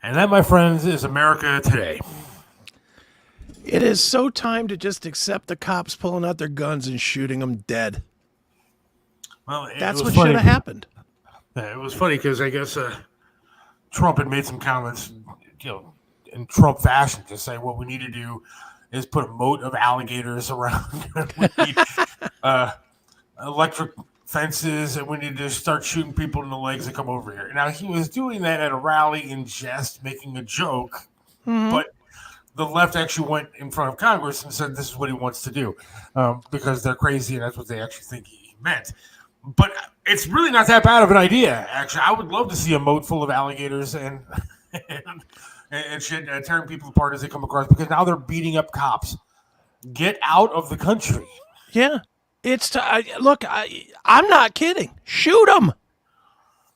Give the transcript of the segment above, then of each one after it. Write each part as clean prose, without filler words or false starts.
And that, my friends, is America today. It is so time to just accept the cops pulling out their guns and shooting them dead. Well, That's what should have happened. It was funny because I guess Trump had made some comments, in Trump fashion, to say what we need to do is put a moat of alligators around. We need electric fences, and we need to start shooting people in the legs that come over here. Now, he was doing that at a rally in jest, making a joke, but the left actually went in front of Congress and said this is what he wants to do because they're crazy and that's what they actually think he meant. But it's really not that bad of an idea, actually. I would love to see a moat full of alligators and shit tearing people apart as they come across, because now they're beating up cops. Get out of the country. Yeah. I'm not kidding. Shoot them.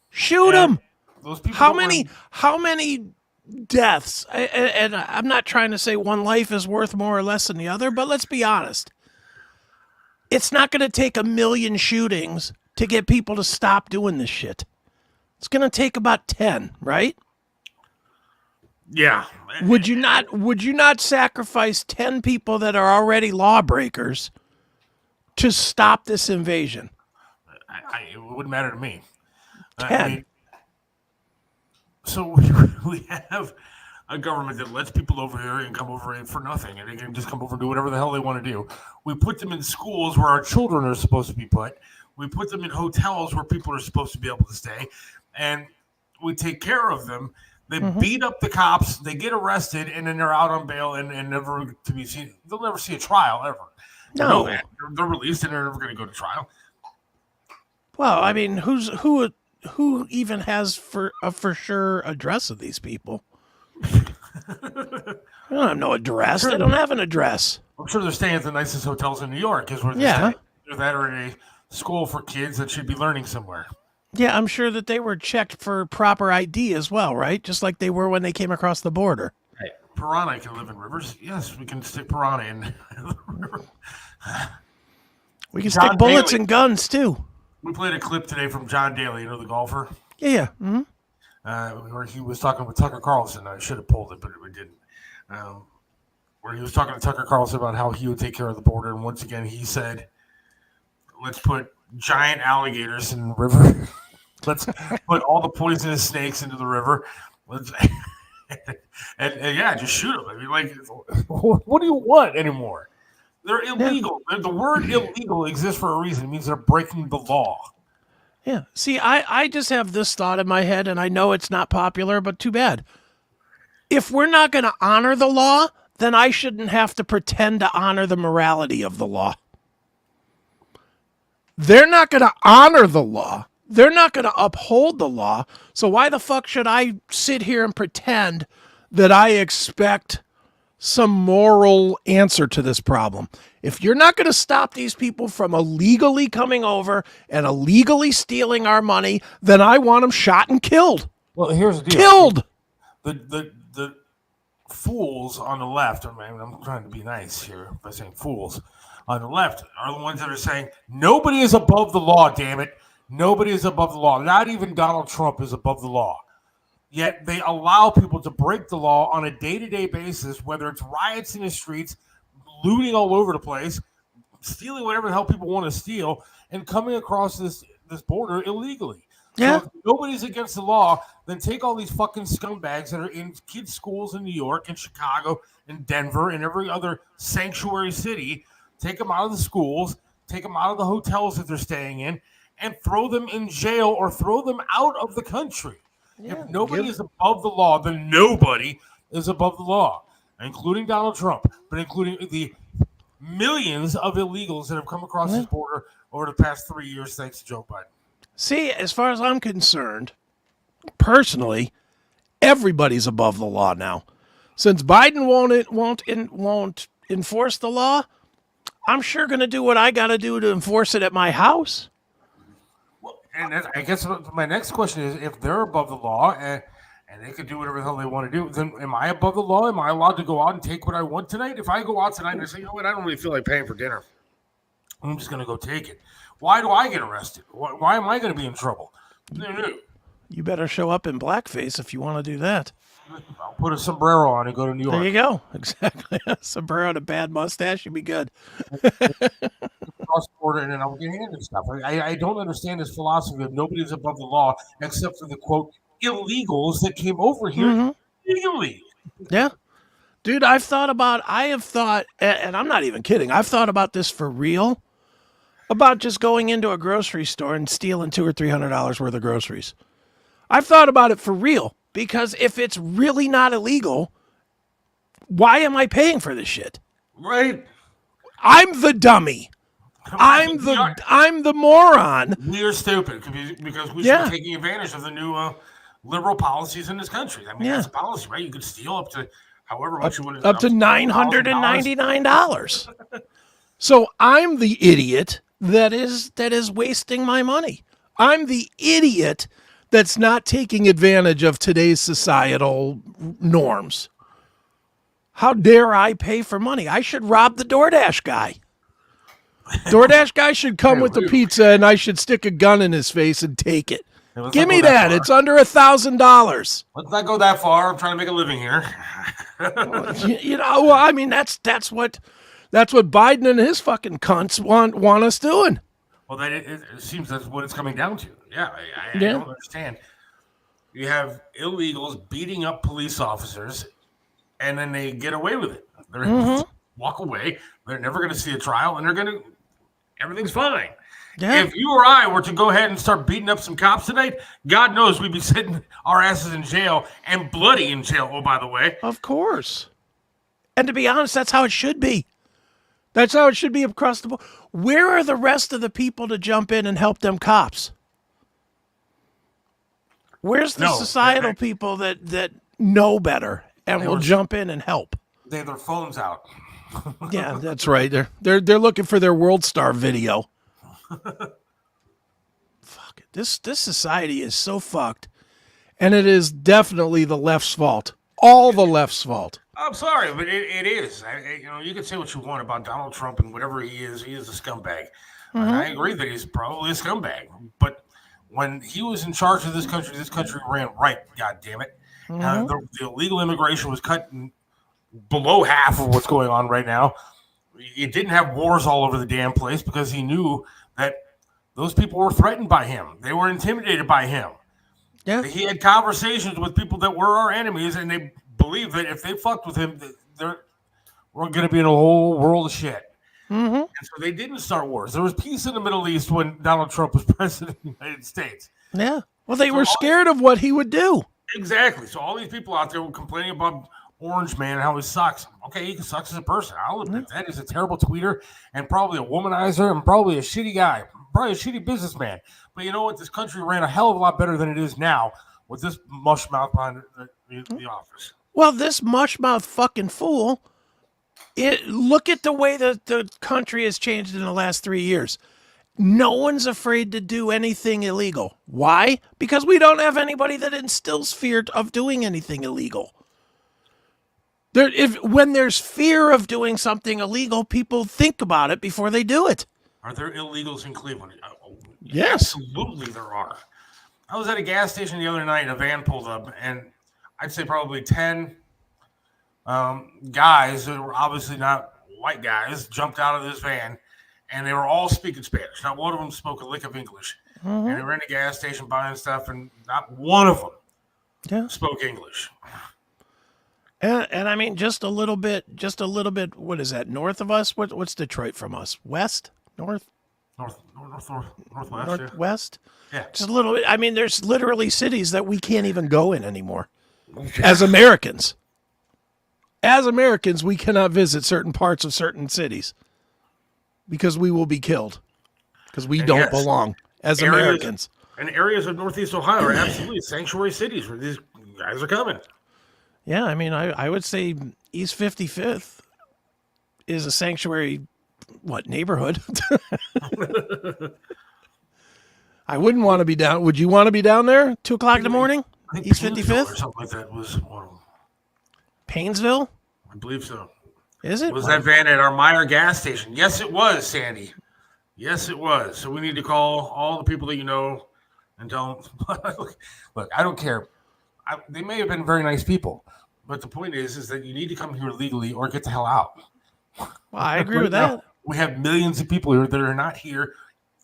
Shoot them. Those people How many deaths? And I'm not trying to say one life is worth more or less than the other, but let's be honest. It's not going to take 1 million shootings to get people to stop doing this shit. It's going to take about 10, right? Yeah. Would you not sacrifice 10 people that are already lawbreakers to stop this invasion? It wouldn't matter to me. 10. So we have a government that lets people over here and come over for nothing, and they can just come over and do whatever the hell they want to do. We put them in schools where our children are supposed to be put. We put them in hotels where people are supposed to be able to stay, and we take care of them. They beat up the cops, they get arrested, and then they're out on bail and never to be seen. They'll never see a trial ever. No, they're released and they're never going to go to trial. Well, I mean, who even has for sure address of these people? They don't have no address. They don't have an address. I'm sure they're staying at the nicest hotels in New York. Is where they're staying. Either that or in a school for kids that should be learning somewhere. Yeah, I'm sure that they were checked for proper ID as well, right? Just like they were when they came across the border. Hey, piranha can live in rivers. Yes, we can stick piranha in the river. We can stick bullets in guns, too. We played a clip today from John Daly, the golfer. Yeah. Where he was talking with Tucker Carlson. I should have pulled it, but we didn't. Where he was talking to Tucker Carlson about how he would take care of the border. And once again, he said, let's put giant alligators in the river. Let's put all the poisonous snakes into the river. Let's and yeah, just shoot them. I mean, like, what do you want anymore? They're illegal. Yeah. The word illegal exists for a reason. It means they're breaking the law. Yeah. See, I just have this thought in my head, and I know it's not popular, but too bad. If we're not going to honor the law, then I shouldn't have to pretend to honor the morality of the law. They're not going to honor the law. They're not going to uphold the law. So why the fuck should I sit here and pretend that I expect some moral answer to this problem? If you're not going to stop these people from illegally coming over and illegally stealing our money, then I want them shot and killed. Well, here's the deal. Killed. The fools on the left, I mean, I'm trying to be nice here by saying fools on the left, are the ones that are saying nobody is above the law, damn it. Nobody is above the law. Not even Donald Trump is above the law. Yet they allow people to break the law on a day-to-day basis, whether it's riots in the streets, looting all over the place, stealing whatever the hell people want to steal, and coming across this border illegally. Yeah. So if nobody's against the law, then take all these fucking scumbags that are in kids' schools in New York and Chicago and Denver and every other sanctuary city, take them out of the schools, take them out of the hotels that they're staying in, and throw them in jail or throw them out of the country. Yeah, if nobody is above the law, then nobody is above the law, including Donald Trump, but including the millions of illegals that have come across this border over the past 3 years thanks to Joe Biden. See, as far as I'm concerned, personally, everybody's above the law now. Since Biden won't enforce the law, I'm sure going to do what I got to do to enforce it at my house. Well, and I guess my next question is, if they're above the law and they can do whatever the hell they want to do, then am I above the law? Am I allowed to go out and take what I want tonight? If I go out tonight and I say, you know what, I don't really feel like paying for dinner, I'm just going to go take it. Why do I get arrested? Why am I going to be in trouble? No. You better show up in blackface if you want to do that. I'll put a sombrero on and go to New York. There you go. Exactly. Sombrero and a bad mustache, you'd be good. Cross border, and then I'll get handed stuff. I don't understand this philosophy of nobody's above the law except for the quote illegals that came over here illegally. Yeah. Dude, I have thought, and I'm not even kidding, I've thought about this for real, about just going into a grocery store and stealing $200 or $300 worth of groceries. I've thought about it for real, because if it's really not illegal, why am I paying for this shit? Right. I'm the dummy. I'm the moron. We are stupid because we should be taking advantage of the new liberal policies in this country. I mean, that's a policy, right? You could steal up to however much you want. Up to $999. So I'm the idiot that is wasting my money. I'm the idiot that's not taking advantage of today's societal norms. How dare I pay for money? I should rob the DoorDash guy. DoorDash guy should come with the pizza, and I should stick a gun in his face and take it. Give me that. It's under $1,000. Let's not go that far. I'm trying to make a living here. I mean, that's what Biden and his fucking cunts want us doing. Well, it seems that's what it's coming down to. Yeah, I don't understand. You have illegals beating up police officers, and then they get away with it. They walk away. They're never going to see a trial, and everything's fine. Yeah. If you or I were to go ahead and start beating up some cops tonight, God knows we'd be sitting our asses in jail and bloody in jail. Oh, by the way. Of course. And to be honest, that's how it should be. That's how it should be across the board. Where are the rest of the people to jump in and help them cops? Where's the societal people that know better and will jump in and help? They have their phones out. Yeah, that's right. They're looking for their World Star video. Fuck it. This society is so fucked, and it is definitely the left's fault. All the left's fault. I'm sorry, but it is. You can say what you want about Donald Trump and whatever he is a scumbag. And I agree that he's probably a scumbag. But when he was in charge of this country ran right. God damn it. The illegal immigration was cut below half of what's going on right now. It didn't have wars all over the damn place because he knew that those people were threatened by him. They were intimidated by him. Yeah. He had conversations with people that were our enemies, and they believed that if they fucked with him, we're going to be in a whole world of shit. And so they didn't start wars. There was peace in the Middle East when Donald Trump was president of the United States. Yeah. Well, they were scared of what he would do. Exactly. So all these people out there were complaining about Orange Man and how he sucks. Okay, he sucks as a person. I'll admit that. He's a terrible tweeter and probably a womanizer and probably a shitty guy. Probably a shitty businessman. But you know what? This country ran a hell of a lot better than it is now with this mushmouth behind the office. Well, this mushmouth fucking fool, look at the way the country has changed in the last 3 years. No one's afraid to do anything illegal. Why? Because we don't have anybody that instills fear of doing anything illegal. When there's fear of doing something illegal, people think about it before they do it. Are there illegals in Cleveland? Yes. Absolutely there are. I was at a gas station the other night and a van pulled up, and I'd say probably 10 guys that were obviously not white guys jumped out of this van, and they were all speaking Spanish. Not one of them spoke a lick of English. And they were in a gas station buying stuff, and not one of them spoke English. And I mean, just a little bit. What is that? North of us? What's Detroit from us? West? Northwest. Northwest. Yeah. Just a little bit. I mean, there's literally cities that we can't even go in anymore. As Americans, we cannot visit certain parts of certain cities because we will be killed because we don't belong as Americans. And areas of Northeast Ohio are absolutely sanctuary cities where these guys are coming. Yeah, I mean, I would say East 55th is a sanctuary, neighborhood? I wouldn't want to be down. Would you want to be down there 2 o'clock in the morning? East 55th? Or something like that was one of them. Painesville? I believe so. Is it? Was that van at our Meyer gas station? Yes, it was, Sandy. Yes, it was. So we need to call all the people that you know and tell them, look, I don't care. they may have been very nice people, but the point is that you need to come here legally or get the hell out. Well, I agree Right with that. now, we have millions of people here that are not here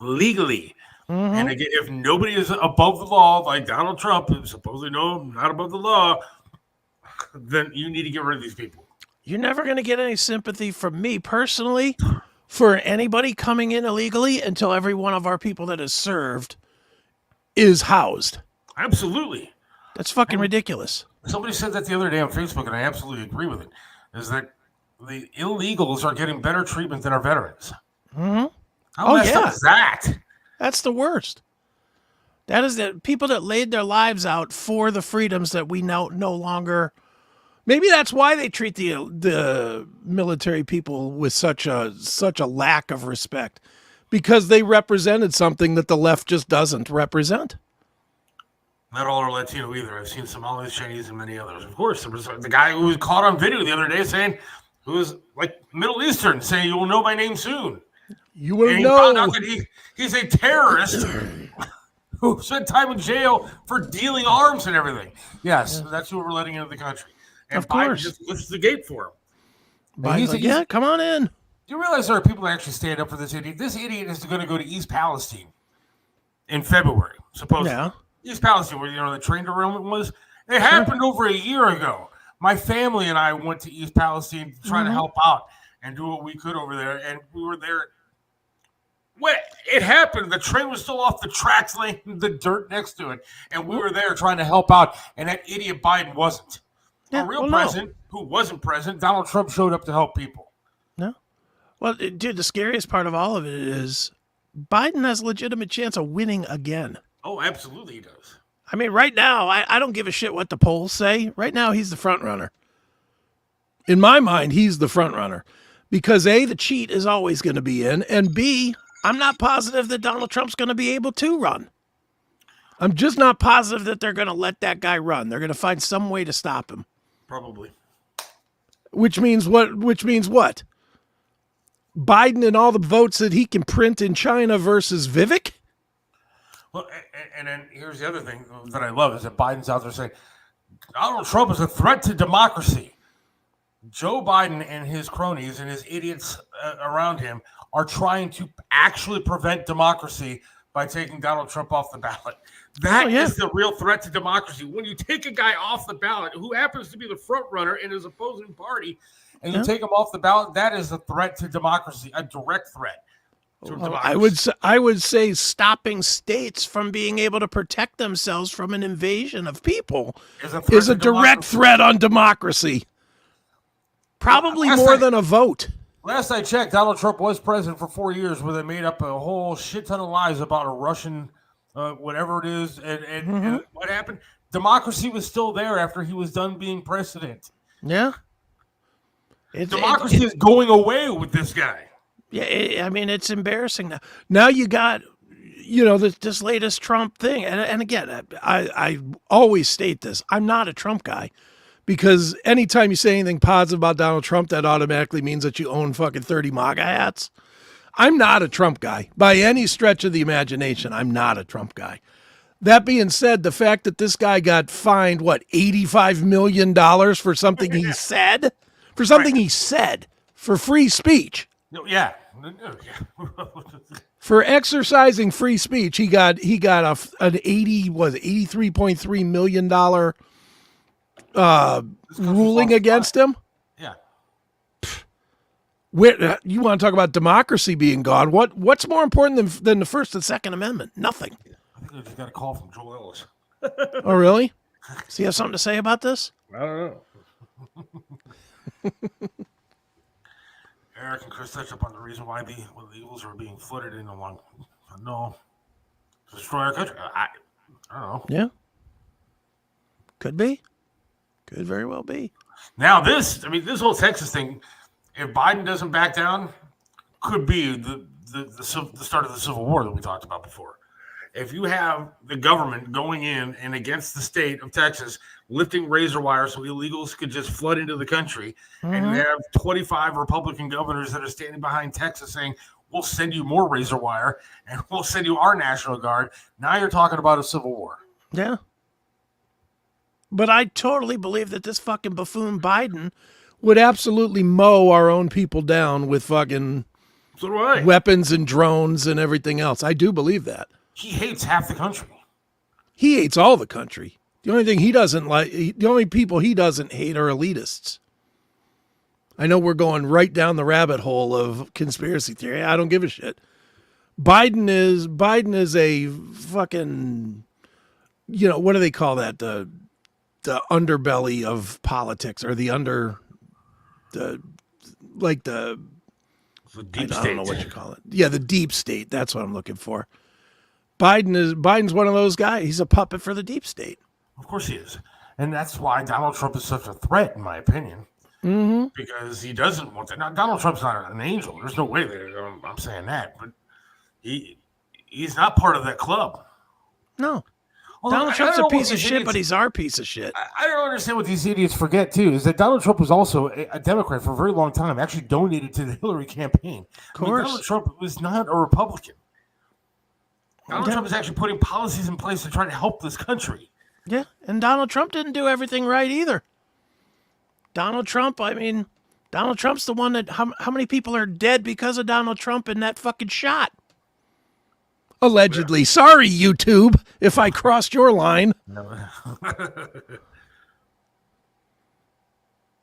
legally. And again, if nobody is above the law, like Donald Trump, who's supposedly not above the law, then you need to get rid of these people. You're never going to get any sympathy from me personally for anybody coming in illegally until every one of our people that is served is housed. Absolutely. That's fucking ridiculous. Somebody said that the other day on Facebook, and I absolutely agree with it, is that the illegals are getting better treatment than our veterans. How messed up is that? That's the worst. That is the people that laid their lives out for the freedoms that we now no longer. Maybe that's why they treat the military people with such a lack of respect, because they represented something that the left just doesn't represent. Not all are Latino either. I've seen Somalis, Chinese, and many others. Of course, there was the guy who was caught on video the other day saying, who was like Middle Eastern, saying, "You will know my name soon." You will and know. Found out that he's a terrorist who spent time in jail for dealing arms and everything. Yes, that's who we're letting into the country. And of course. Biden just lifts the gate for him. Biden's like, yeah, come on in. Do you realize there are people that actually stand up for this idiot? This idiot is going to go to East Palestine in February, supposedly. Yeah. East Palestine, where the train derailment was. It happened over a year ago. My family and I went to East Palestine to try to help out and do what we could over there, and we were there. When it happened, the train was still off the tracks, laying the dirt next to it, and we were there trying to help out, and that idiot Biden wasn't. Yeah, A real president who wasn't president, Donald Trump, showed up to help people. No. Well, dude, the scariest part of all of it is Biden has a legitimate chance of winning again. Oh, absolutely he does. I mean, right now, I don't give a shit what the polls say. Right now, he's the front runner. In my mind, he's the front runner. Because A, the cheat is always going to be in, and B, I'm not positive that Donald Trump's going to be able to run. I'm just not positive that they're going to let that guy run. They're going to find some way to stop him. Probably. Which means what? Biden and all the votes that he can print in China versus Vivek? Well, and then here's the other thing that I love is that Biden's out there saying Donald Trump is a threat to democracy. Joe Biden and his cronies and his idiots around him are trying to actually prevent democracy by taking Donald Trump off the ballot. That is the real threat to democracy. When you take a guy off the ballot who happens to be the front runner in his opposing party and you take him off the ballot, that is a threat to democracy, a direct threat. I would say stopping states from being able to protect themselves from an invasion of people is a direct threat on democracy. Probably more than a vote. Last I checked, Donald Trump was president for 4 years where they made up a whole shit ton of lies about a Russian, whatever it is. And what happened? Democracy was still there after he was done being president. Yeah. Democracy is going away with this guy. Yeah, I mean, it's embarrassing now. Now you got, this latest Trump thing. And again, I always state this. I'm not a Trump guy. Because anytime you say anything positive about Donald Trump, that automatically means that you own fucking 30 MAGA hats. I'm not a Trump guy. By any stretch of the imagination, I'm not a Trump guy. That being said, the fact that this guy got fined, $85 million for something he said? For something he said. For free speech. Yeah. For exercising free speech, he got an $83.3 million ruling against him. Yeah. You want to talk about democracy being gone? What's more important than the First and Second Amendment? Nothing. I think I just got a call from Joel Ellis. Oh, really? Does he have something to say about this? I don't know. Eric and Chris touched upon the reason why the Eagles are being flooded in along. No, to destroy our country. I don't know. Yeah. Could be. Could very well be. Now this whole Texas thing, if Biden doesn't back down, could be the start of the Civil War that we talked about before. If you have the government going in and against the state of Texas, lifting razor wire so illegals could just flood into the country, and you have 25 Republican governors that are standing behind Texas saying, we'll send you more razor wire and we'll send you our National Guard. Now you're talking about a civil war. Yeah. But I totally believe that this fucking buffoon Biden would absolutely mow our own people down with fucking So do I. weapons and drones and everything else. I do believe that. He hates half the country. He hates all the country. The only thing he doesn't like, the only people he doesn't hate are elitists. I know we're going right down the rabbit hole of conspiracy theory. I don't give a shit. Biden is a fucking, you know, what do they call that? The underbelly of politics, or the deep I state. don't know what you call it. Yeah, the deep state. That's what I'm looking for. Biden's one of those guys. He's a puppet for the deep state. Of course he is. And that's why Donald Trump is such a threat, in my opinion. Mm-hmm. Because he doesn't want that. Now, Donald Trump's not an angel. There's no way that I'm saying that. But he's not part of that club. No. Although, Donald Trump's a piece of shit, but he's our piece of shit. I don't understand what these idiots forget, too, is that Donald Trump was also a Democrat for a very long time, actually donated to the Hillary campaign. Of course. Donald Trump was not a Republican. Donald Trump is actually putting policies in place to try to help this country. Yeah, and Donald Trump didn't do everything right either. Donald Trump's the one that, how many people are dead because of Donald Trump in that fucking shot? Allegedly. Yeah. Sorry, YouTube, if I crossed your line. No.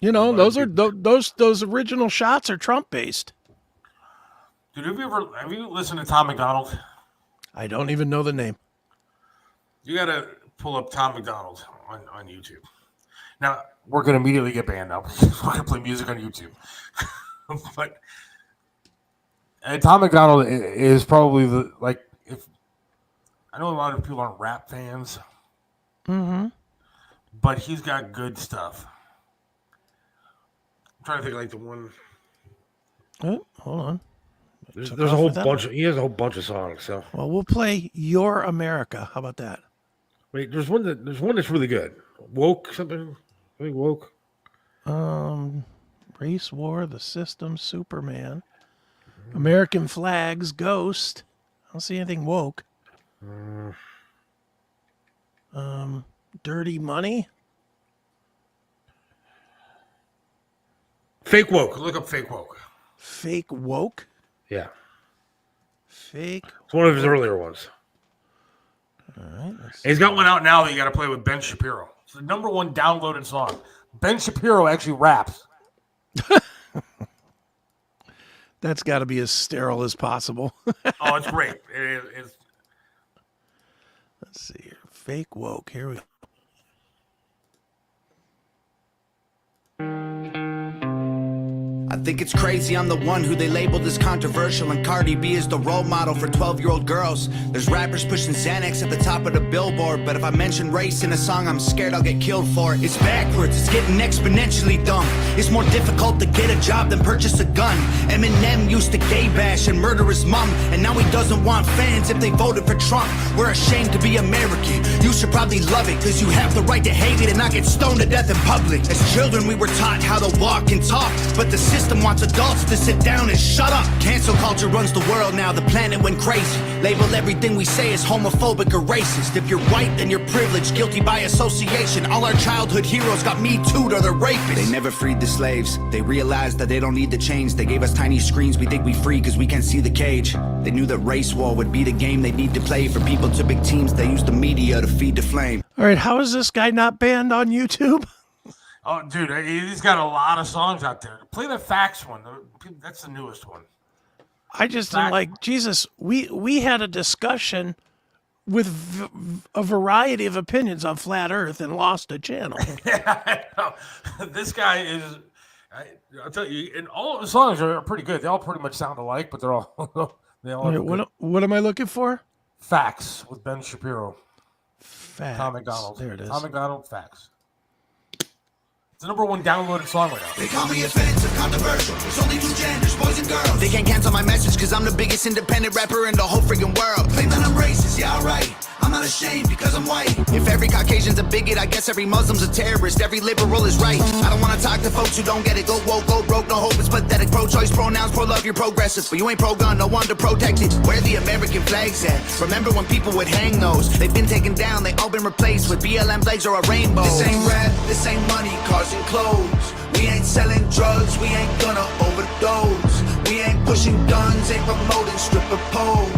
You know, those original shots are Trump based. Dude, have you listened to Tom Macdonald? I don't even know the name. You got to pull up Tom Macdonald on YouTube. Now, we're going to immediately get banned now. We're going to play music on YouTube. But Tom Macdonald is probably I know a lot of people aren't rap fans. Mm-hmm. But he's got good stuff. I'm trying to think the one. Oh, hold on. There's a whole bunch. He has a whole bunch of songs. So well, we'll play "Your America." How about that? Wait, there's one that's really good. Woke something. I think woke. Race War, The System, Superman, American Flags, Ghost. I don't see anything woke. Dirty Money. Fake woke. Look up fake woke. Fake woke. Yeah. Fake. It's one of his earlier ones. All right. He's got one out now that you got to play with Ben Shapiro. It's the #1 downloaded song. Ben Shapiro actually raps. That's got to be as sterile as possible. Oh, it's great. It's... Let's see here. Fake woke. Here we go. I think it's crazy I'm the one who they labeled as controversial, and Cardi B is the role model for 12-year-old girls. There's rappers pushing Xanax at the top of the billboard, but if I mention race in a song, I'm scared I'll get killed for it. It's backwards, it's getting exponentially dumb. It's more difficult to get a job than purchase a gun. Eminem used to gay bash and murder his mom, and now he doesn't want fans if they voted for Trump. We're ashamed to be American. You should probably love it, cause you have the right to hate it and not get stoned to death in public. As children we were taught how to walk and talk, but the system wants adults to sit down and shut up. Cancel culture runs the world now, the planet went crazy. Label everything we say as homophobic or racist. If you're white, then you're privileged, guilty by association. All our childhood heroes got Me Too'd or they're rapists. They never freed the slaves. They realized that they don't need to change. They gave us tiny screens, we think we free cause we can't see the cage. They knew that race war would be the game they need to play. For people to big teams, they use the media to feed the flame. All right, how is this guy not banned on YouTube? Oh, dude, he's got a lot of songs out there. Play the Facts one. That's the newest one. I just am like, Jesus, we had a discussion with a variety of opinions on flat Earth and lost a channel. Yeah, I know. This guy is, I'll tell you, and all of the songs are pretty good. They all pretty much sound alike, but they're all, what am I looking for? Facts with Ben Shapiro. Facts. Tom Macdonald. There it is. Tom Macdonald, Facts. It's the #1 downloaded song right now. They call me offensive, controversial. It's only 2 genders, boys and girls. They can't cancel my message cause I'm the biggest independent rapper in the whole freaking world. Claim that I'm racist, yeah, alright. I'm not not ashamed because I'm white. If every Caucasian's a bigot, I guess every Muslim's a terrorist. Every liberal is right. I don't wanna talk to folks who don't get it. Go woke, go broke, no hope, it's pathetic. Pro-choice, pronouns, pro-love, you're progressive. But you ain't pro-gun, no one to protect it. Where the American flags at? Remember when people would hang those? They've been taken down, they all been replaced with BLM flags or a rainbow. This ain't rap, this ain't money, cars and clothes. We ain't selling drugs, we ain't gonna overdose. We ain't pushing guns, ain't promoting stripper poles.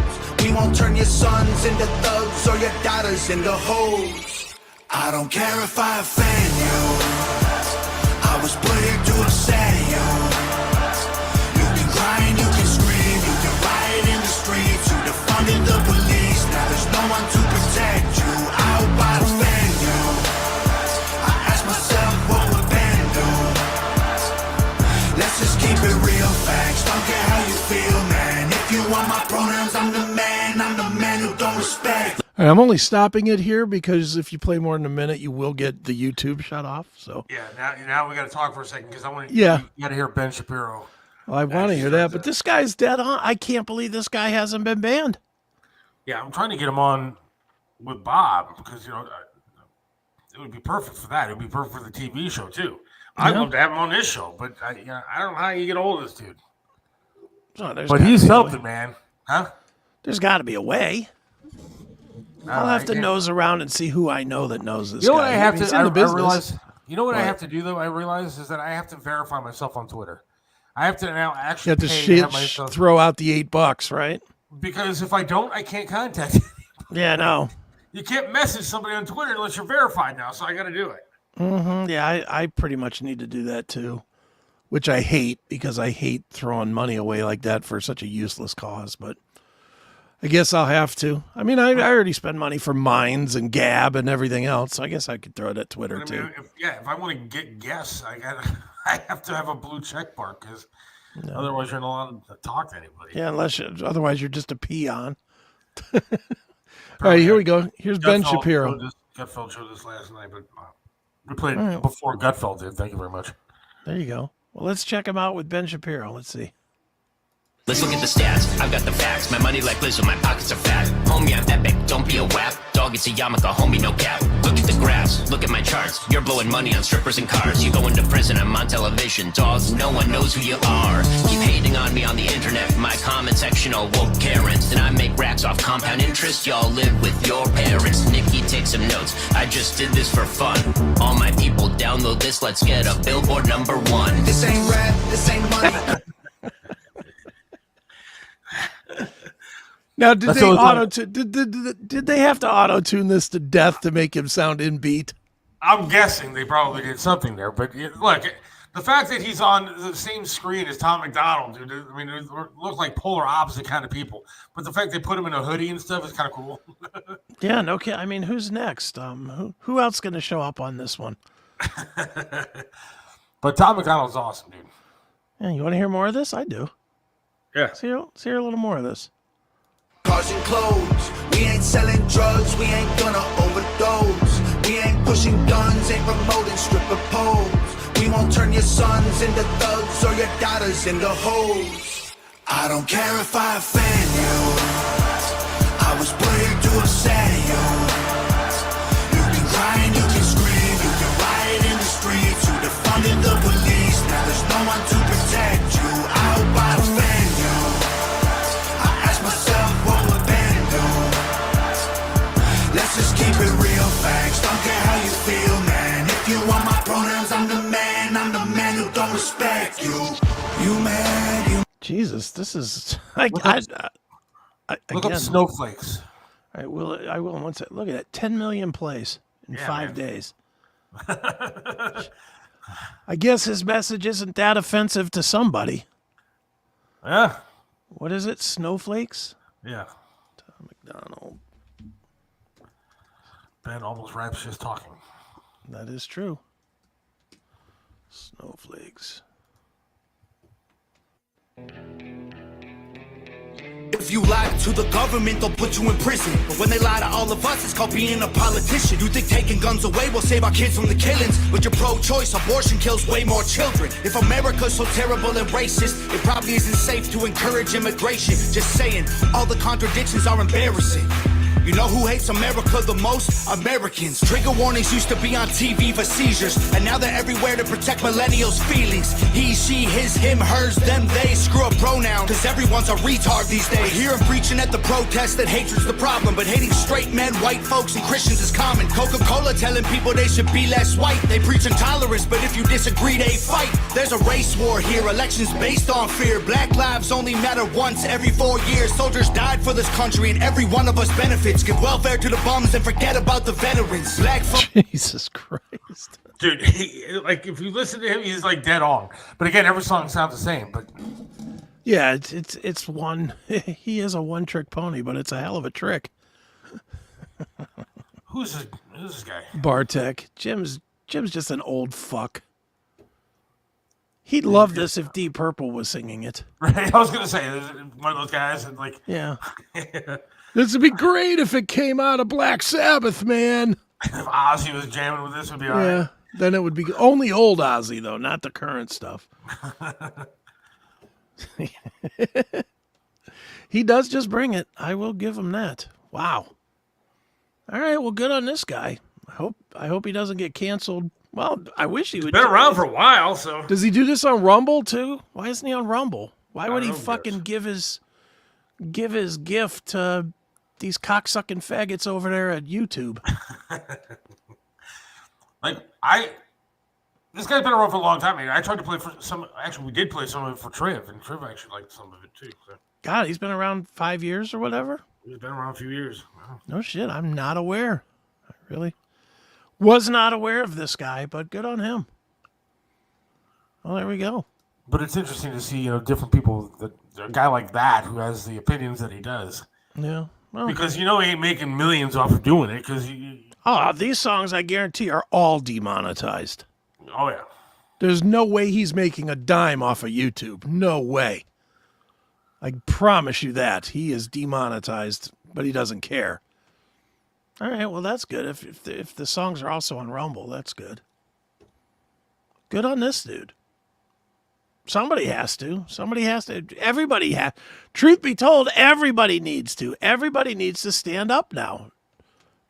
We won't turn your sons into thugs or your daughters into hoes. I don't care if I offend you. I was put here to upset you. You can cry and you can scream, you can riot in the streets. You defunded the police, now there's no one to protect you. I hope I offend you. I ask myself what would Ben do? Let's just keep it real, facts. Don't care how you feel, man. If you want my pronouns, I'm the man who don't respect. All right, I'm only stopping it here because if you play more than a minute, you will get the YouTube shut off. So Yeah, now we got to talk for a second because I want to. Yeah. You got to hear Ben Shapiro. well, I want to hear that, but this guy's dead on. I can't believe this guy hasn't been banned. Yeah, I'm trying to get him on with Bob because it would be perfect for that. It would be perfect for the TV show too. I'd love to have him on this show, but I don't know how you get hold of this dude. But he's something, man. Huh? There's got to be a way. I'll have to nose around and see who I know that knows this guy. You know what I have He's to? in the I business. realize. You know what I have to do though? I realize is that I have to verify myself on Twitter. I have to now You actually have to pay to have myself throw out the $8, right? because if I don't, I can't contact you. Yeah, no. You can't message somebody on Twitter unless you're verified now, so I got to do it. Yeah, I pretty much need to do that too, which I hate because I hate throwing money away like that for such a useless cause. But I guess I'll have to. I mean, I already spend money for Minds and Gab and everything else, so I guess I could throw it at Twitter too. If I want to get guests, I have to have a blue check mark because otherwise you're not allowed to talk to anybody. Yeah, otherwise you're just a peon. All right, here we go. Here's Ben Shapiro. Gutfeld showed this last night, but we played it before Gutfeld did. Thank you very much. There you go. Well, let's check him out with Ben Shapiro. Let's see. Let's look at the stats. I've got the facts. My money like Lizzo, my pockets are fat. Homie, I'm epic. Don't be a wap. Dog, it's a yarmulke. Homie, no cap. Look at the graphs. Look at my charts. You're blowing money on strippers and cars. You go into prison. I'm on television. Dogs, no one knows who you are. Keep hating on me on the internet. My comment section all woke Karens. And I make racks off compound interest. Y'all live with your parents. Nikki, take some notes. I just did this for fun. All my people download this. Let's get a Billboard #1. This ain't rap, this ain't money. Now, did they have to auto-tune this to death to make him sound in beat? I'm guessing they probably did something there, but look, the fact that he's on the same screen as Tom Macdonald, dude, I mean, it look like polar opposite kind of people. But the fact they put him in a hoodie and stuff is kind of cool. Yeah, no kidding. I mean, who's next? Who else going to show up on this one? But Tom Macdonald's awesome, dude. Yeah, you want to hear more of this? I do. Yeah. Let's hear a little more of this. Cars and clothes. We ain't selling drugs, we ain't gonna overdose. We ain't pushing guns, ain't promoting stripper poles. We won't turn your sons into thugs or your daughters into hoes. I don't care if I offend you. I was put here to upset you. You can cry and you can scream, you can riot in the streets. You defunded the police, now there's no one to protect you. I hope I offend you. I ask myself what would Ben do? Let's just keep it real, facts. Don't care how you feel, man. If you want my pronouns, I'm the man who don't respect you. You mad, you. Jesus, this is Look up snowflakes. I will. Once look at that, 10 million plays in 5 days. I guess his message isn't that offensive to somebody. Yeah. What is it? Snowflakes? Yeah. Tom Macdonald. Ben almost raps just talking. That is true. Snowflakes. If you lie to the government, they'll put you in prison. But when they lie to all of us, it's called being a politician. You think taking guns away will save our kids from the killings? But you're pro-choice, abortion kills way more children. If America's so terrible and racist, it probably isn't safe to encourage immigration. Just saying, all the contradictions are embarrassing. You know who hates America the most? Americans. Trigger warnings used to be on TV for seizures, and now they're everywhere to protect millennials' feelings. He, she, his, him, hers, them, they. Screw a pronoun, cause everyone's a retard these days. I hear him preaching at the protest that hatred's the problem, but hating straight men, white folks, and Christians is common. Coca-Cola telling people they should be less white. They preach intolerance, but if you disagree, they fight. There's a race war here, elections based on fear. Black lives only matter once every 4 years. Soldiers died for this country, and every one of us benefits. Give welfare to the bums and forget about the veterans. Black folks. Jesus Christ. Dude, like if you listen to him, he's like dead on. But again, every song sounds the same. But yeah, it's one. He is a one-trick pony, but it's a hell of a trick. who's this guy? Bartek. Jim's just an old fuck. He'd love this if Deep Purple was singing it. Right? I was gonna say there's one of those guys that like Yeah. This would be great if it came out of Black Sabbath, man. if Ozzy was jamming with this, would be all right. Yeah. Then it would be only old Ozzy though, not the current stuff. He does just bring it. I will give him that. Wow. All right, well, good on this guy. I hope he doesn't get canceled. Well, I wish he would. Been around for a while, so Does he do this on Rumble too? Why isn't he on Rumble? Why would he don't know, fucking give his gift to these cocksucking faggots over there at YouTube? like this guy's been around for a long time. I mean, I tried to play for some. Actually, we did play some of it for Triv, and Triv actually liked some of it too. So. God, he's been around 5 years or whatever. He's been around a few years. Wow. No shit, I'm not aware. I really was not aware of this guy, but good on him. Well, there we go. But it's interesting to see, different people. That a guy like that who has the opinions that he does. Yeah. Well, Because he ain't making millions off of doing it. Because these songs, I guarantee, are all demonetized. oh yeah, There's no way he's making a dime off of YouTube. No way. I promise you that. He is demonetized, but he doesn't care. All right, well, that's good. If the songs are also on Rumble, that's good. Good on this dude. Somebody has to. Everybody has. Truth be told, everybody needs to. Everybody needs to stand up now.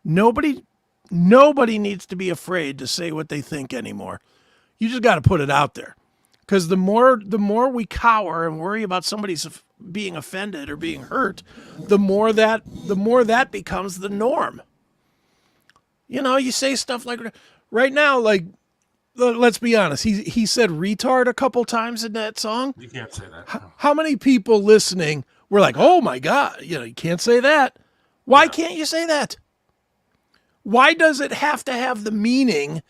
Nobody needs to be afraid to say what they think anymore. You just got to put it out there. Because the more we cower and worry about somebody's being offended or being hurt, the more that becomes the norm. You say stuff like right now, like, let's be honest. He said retard a couple times in that song. you can't say that. How many people listening were like, "Oh my God, you can't say that." Why can't you say that? Why does it have to have the meaning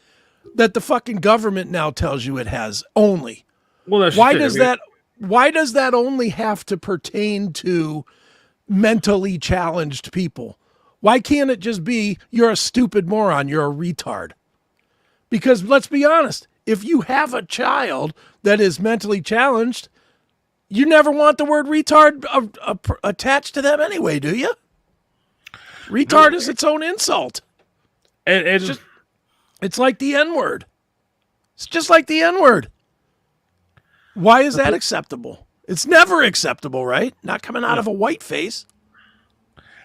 that the fucking government now tells you it has only? Well, that's Why just does why does that only have to pertain to mentally challenged people? Why can't it just be you're a stupid moron, you're a retard? Because let's be honest, if you have a child that is mentally challenged, you never want the word retard attached to them anyway, do you? Retard is its own insult. And It's like the N-word. It's just like the N-word. Why is that acceptable? It's never acceptable, right? Not coming out of a white face.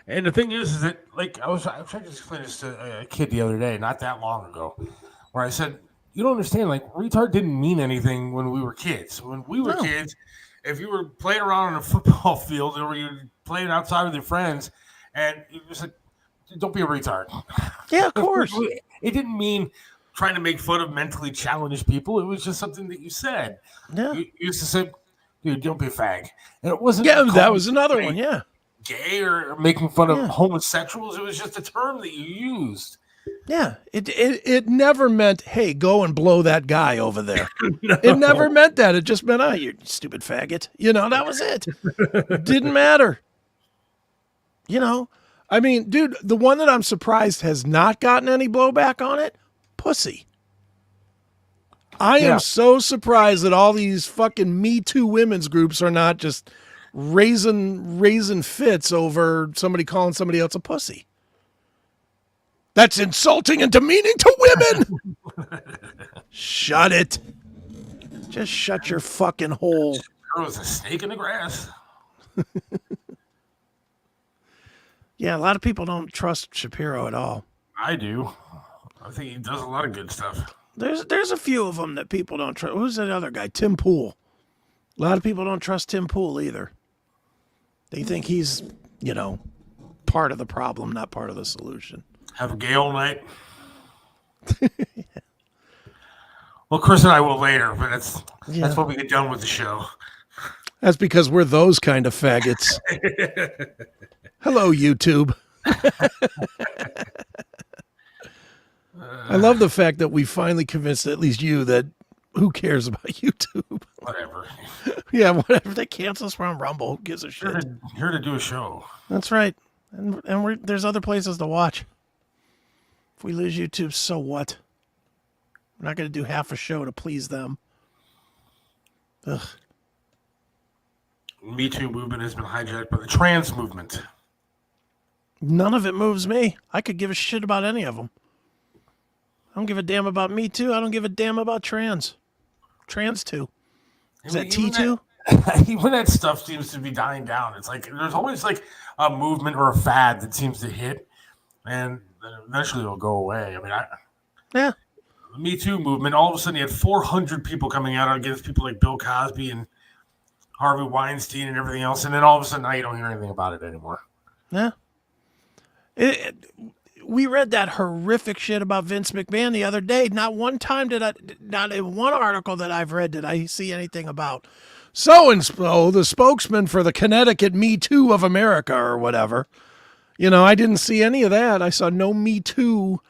And the thing is that, like, I was trying to explain this to a kid the other day, not that long ago, where I said, you don't understand, like, retard didn't mean anything when we were kids. When we were kids, if you were playing around on a football field or you were playing outside with your friends, and you just like, don't be a retard. Yeah, of course. It didn't mean trying to make fun of mentally challenged people. It was just something that you said. Yeah. You used to say, dude, don't be a fag. And it wasn't. Yeah, that was another one, yeah. Gay or making fun of homosexuals. It was just a term that you used. Yeah, it never meant, hey, go and blow that guy over there. No. It never meant that. It just meant, you stupid faggot. That was it. It didn't matter. I mean, dude, the one that I'm surprised has not gotten any blowback on it, pussy. I am so surprised that all these fucking Me Too women's groups are not just raising fits over somebody calling somebody else a pussy. That's insulting and demeaning to women. Shut it. Just shut your fucking hole. There was a snake in the grass. Yeah, a lot of people don't trust Shapiro at all. I do. I think he does a lot of good stuff. There's a few of them that people don't trust. Who's that other guy? Tim Pool. A lot of people don't trust Tim Pool either. They think he's, part of the problem, not part of the solution. Have a gay all night. Well, Chris and I will later, but that's when we get done with the show. That's because we're those kind of faggots. Hello, YouTube. I love the fact that we finally convinced at least you that who cares about YouTube? Whatever. Yeah, whatever. They cancel us from Rumble. Who gives a shit? Here to do a show. That's right. And there's other places to watch. If we lose YouTube, so what? We're not going to do half a show to please them. Ugh. Me Too movement has been hijacked by the trans movement. None of it moves me. I could give a shit about any of them. I don't give a damn about Me Too. I don't give a damn about trans. Trans too. Is that T2? Even that stuff seems to be dying down. It's like there's always like a movement or a fad that seems to hit, and then eventually it'll go away. I mean, yeah. The Me Too movement, all of a sudden you had 400 people coming out against people like Bill Cosby and Harvey Weinstein and everything else, and then all of a sudden now you don't hear anything about it anymore. Yeah. We read that horrific shit about Vince McMahon the other day. Not one time not in one article that I've read did I see anything about so-and-so, the spokesman for the Connecticut Me Too of America or whatever. I didn't see any of that. I saw no Me Too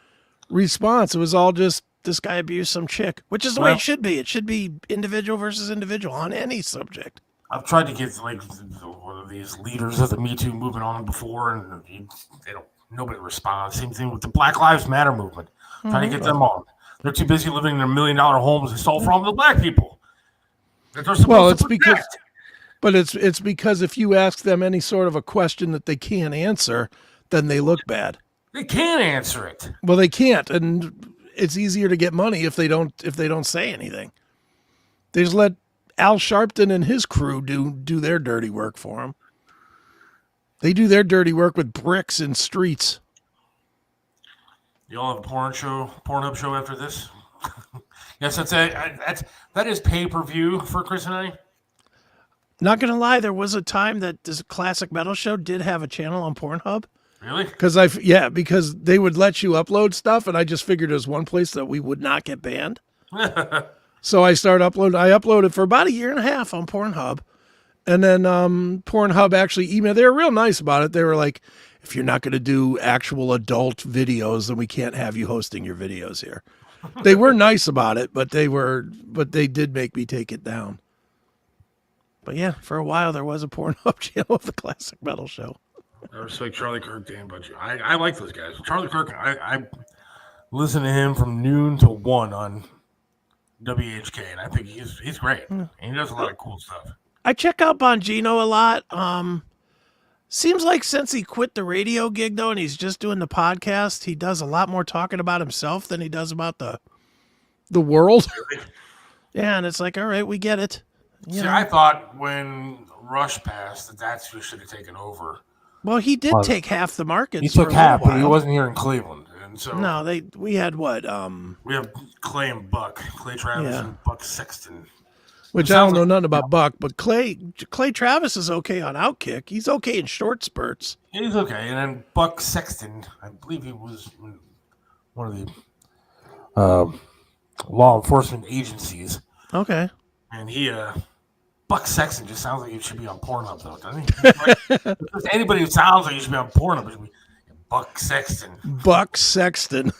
response. It was all just this guy abused some chick, which is the way it should be. It should be individual versus individual on any subject. I've tried to get like one of these leaders of the Me Too movement on before, and nobody responds. Same thing with the Black Lives Matter movement. Trying to get them on. They're too busy living in their $1 million homes they stole from the black people. It's because if you ask them any sort of a question that they can't answer, then they look bad. They can't answer it. Well, they can't, and it's easier to get money if they don't say anything. They just let Al Sharpton and his crew do their dirty work for them. They do their dirty work with bricks and streets. You all have a Pornhub show after this? Yes, that is pay-per-view for Chris and I. Not gonna lie, there was a time that this classic metal show did have a channel on Pornhub. Really? Because they would let you upload stuff, and I just figured it was one place that we would not get banned. So I uploaded for about 1.5 years on Pornhub. And then Pornhub actually emailed. They were real nice about it. They were like, if you're not going to do actual adult videos, then we can't have you hosting your videos here. They were nice about it, but they did make me take it down. But yeah, for a while there was a Pornhub channel of the classic metal show. I respect Charlie Kirk, Dan, but I like those guys. Charlie Kirk, I listen to him from noon to 1 on WHK, and I think he's great. And he does a lot of cool stuff. I check out Bongino a lot. Seems like since he quit the radio gig, though, and he's just doing the podcast, he does a lot more talking about himself than he does about the world. Yeah, and it's like, all right, we get it. I thought when Rush passed that's who should have taken over. Well, he did take half the market. He took half, but he wasn't here in Cleveland. And so we had what? We have Clay and Buck, Clay Travis and Buck Sexton. Which I don't know nothing about Buck, but Clay Travis is okay on Outkick. He's okay in short spurts. He's okay. And then Buck Sexton, I believe he was one of the law enforcement agencies. Okay. And Buck Sexton just sounds like he should be on Pornhub, though, doesn't he? Like, anybody who sounds like he should be on Pornhub should be Buck Sexton. Buck Sexton.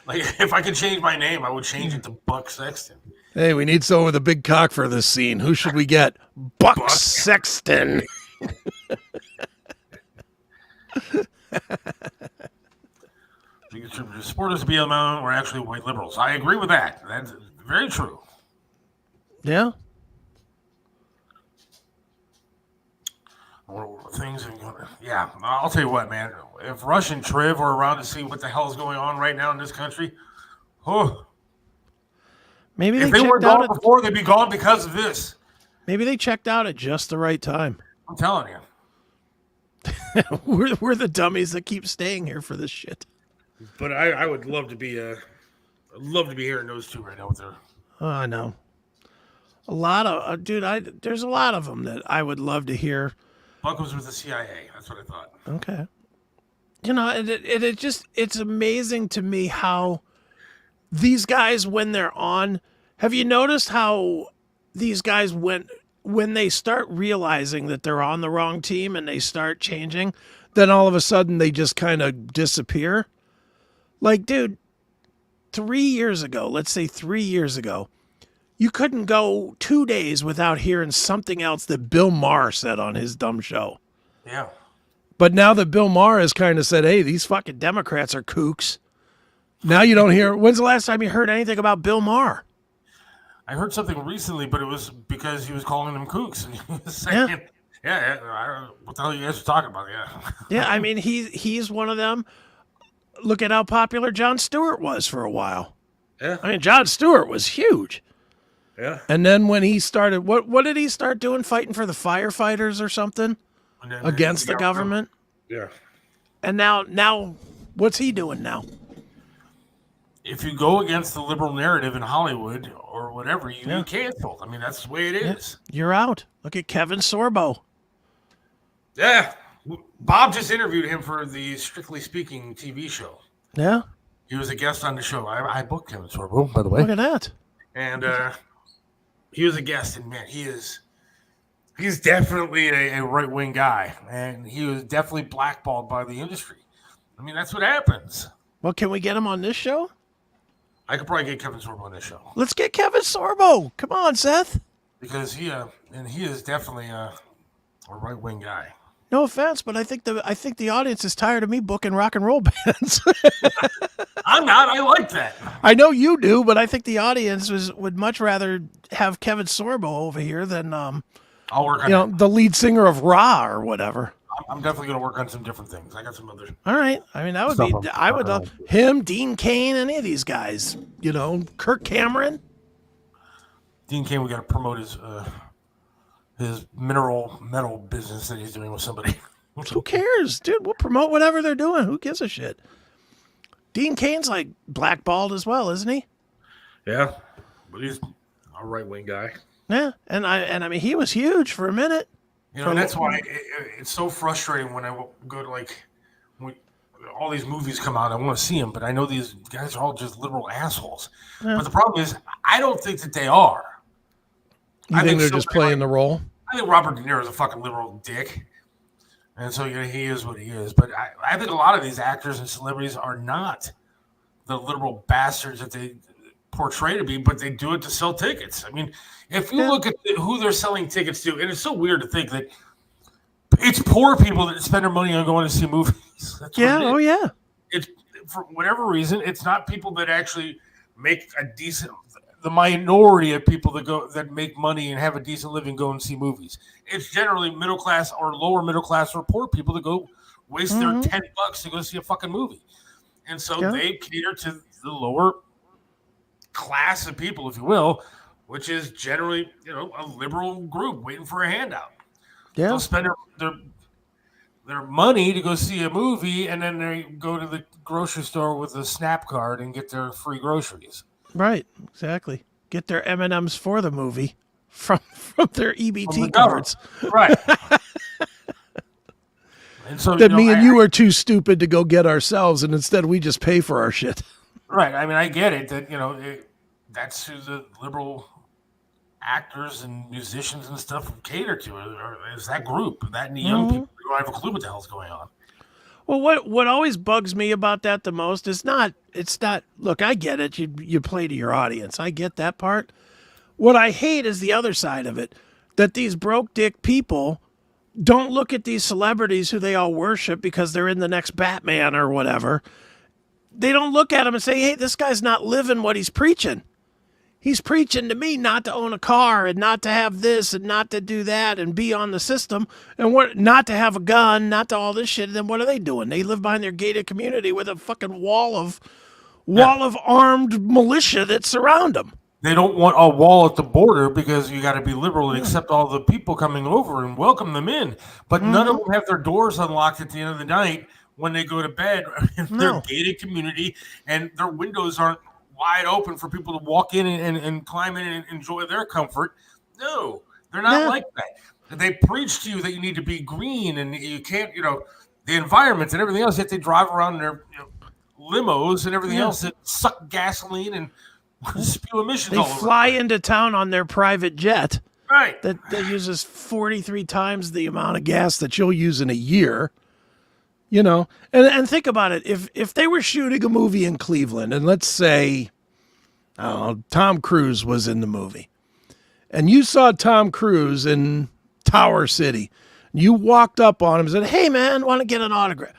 Like, if I could change my name, I would change it to Buck Sexton. Hey, we need someone with a big cock for this scene. Who should we get? Buck Sexton. Supporters of BLM were actually white liberals. I agree with that. That's very true. Yeah. Yeah, I'll tell you what, man. If Rush and Triv are around to see what the hell is going on right now in this country, maybe if they weren't gone before, they'd be gone because of this. Maybe they checked out at just the right time. I'm telling you. We're the dummies that keep staying here for this shit. But I would love to be I'd love to be hearing those two right now with their. Oh, I know. A lot of dude. There's a lot of them that I would love to hear. Buck was with the CIA. That's what I thought. Okay. You know, it's amazing to me how these guys, when they're on, have you noticed how these guys, when they start realizing that they're on the wrong team and they start changing, then all of a sudden they just kind of disappear? Like, dude, 3 years ago, let's say 3 years ago, you couldn't go 2 days without hearing something else that Bill Maher said on his dumb show. Yeah. But now that Bill Maher has kind of said, hey, these fucking Democrats are kooks, now you don't hear. When's the last time you heard anything about Bill Maher? I heard something recently, but it was because he was calling them kooks. And he was saying, yeah, what the hell you guys are talking about? Yeah. Yeah, I mean, he's one of them. Look at how popular Jon Stewart was for a while. Yeah. I mean, Jon Stewart was huge. Yeah. And then when he started, what did he start doing? Fighting for the firefighters or something against the government? Yeah. And now, what's he doing now? If you go against the liberal narrative in Hollywood or whatever, you get canceled. I mean, that's the way it is. You're out. Look at Kevin Sorbo. Yeah. Bob just interviewed him for the Strictly Speaking TV show. Yeah. He was a guest on the show. I booked Kevin Sorbo, by the way. Look at that. And he was a guest, and man, he's definitely a right-wing guy, and he was definitely blackballed by the industry. I mean, that's what happens. Well, can we get him on this show? I could probably get Kevin Sorbo on this show. Let's get Kevin Sorbo. Come on, Seth. Because he is definitely a right-wing guy. No offense, but I think the audience is tired of me booking rock and roll bands. I'm not. I like that. I know you do, but I think the audience would much rather have Kevin Sorbo over here than I'll work on the lead singer of Ra or whatever. I'm definitely going to work on some different things. I got some other. All right. I mean, that would be. I would love him, Dean Cain, any of these guys. You know, Kirk Cameron. Dean Cain, we got to promote his metal business that he's doing with somebody. Who cares, dude? We'll promote whatever they're doing. Who gives a shit? Dean Cain's like blackballed as well, isn't he? Yeah, but he's a right-wing guy. Yeah, and I mean, he was huge for a minute. You know, and that's why it's so frustrating when I go to when all these movies come out. I want to see them, but I know these guys are all just liberal assholes. Yeah. But the problem is, I don't think that they are. You think they're just playing the role? I think Robert De Niro is a fucking liberal dick. And so, he is what he is. But I think a lot of these actors and celebrities are not the liberal bastards that they portray to be, but they do it to sell tickets. I mean, if you look at who they're selling tickets to, and it's so weird to think that it's poor people that spend their money on going to see movies. Yeah. It's, for whatever reason, it's not people that actually make a decent... The minority of people that make money and have a decent living go and see movies. It's generally middle class or lower middle class or poor people that go waste their $10 to go see a fucking movie. And so they cater to the lower class of people, if you will, which is generally, a liberal group waiting for a handout. Yeah. They'll spend their money to go see a movie, and then they go to the grocery store with a SNAP card and get their free groceries. Right, exactly. Get their M&Ms for the movie from their EBT cards. Right. And so that me and you are too stupid to go get ourselves, and instead we just pay for our shit. Right. I mean, I get it that that's who the liberal actors and musicians and stuff cater to. Or is that group? That and the young people who don't have a clue what the hell's going on. Well, what always bugs me about that the most is it's not. Look, I get it. You play to your audience. I get that part. What I hate is the other side of it, that these broke dick people don't look at these celebrities who they all worship because they're in the next Batman or whatever. They don't look at them and say, hey, this guy's not living what he's preaching. He's preaching to me not to own a car and not to have this and not to do that and be on the system and not to have a gun, not to all this shit. And then what are they doing? They live behind their gated community with a fucking wall of armed militia that surround them. They don't want a wall at the border because you got to be liberal and accept all the people coming over and welcome them in. But none of them have their doors unlocked at the end of the night when they go to bed in their gated community, and their windows aren't wide open for people to walk in and climb in and enjoy their comfort. No, they're not like that. They preach to you that you need to be green and you can't, the environment and everything else. Yet they drive around in their limos and everything else that suck gasoline and spew emissions They all over. fly into town on their private jet. Right. That uses 43 times the amount of gas that you'll use in a year. And think about it. If they were shooting a movie in Cleveland, and let's say, Tom Cruise was in the movie, and you saw Tom Cruise in Tower City, you walked up on him and said, "Hey man, want to get an autograph?"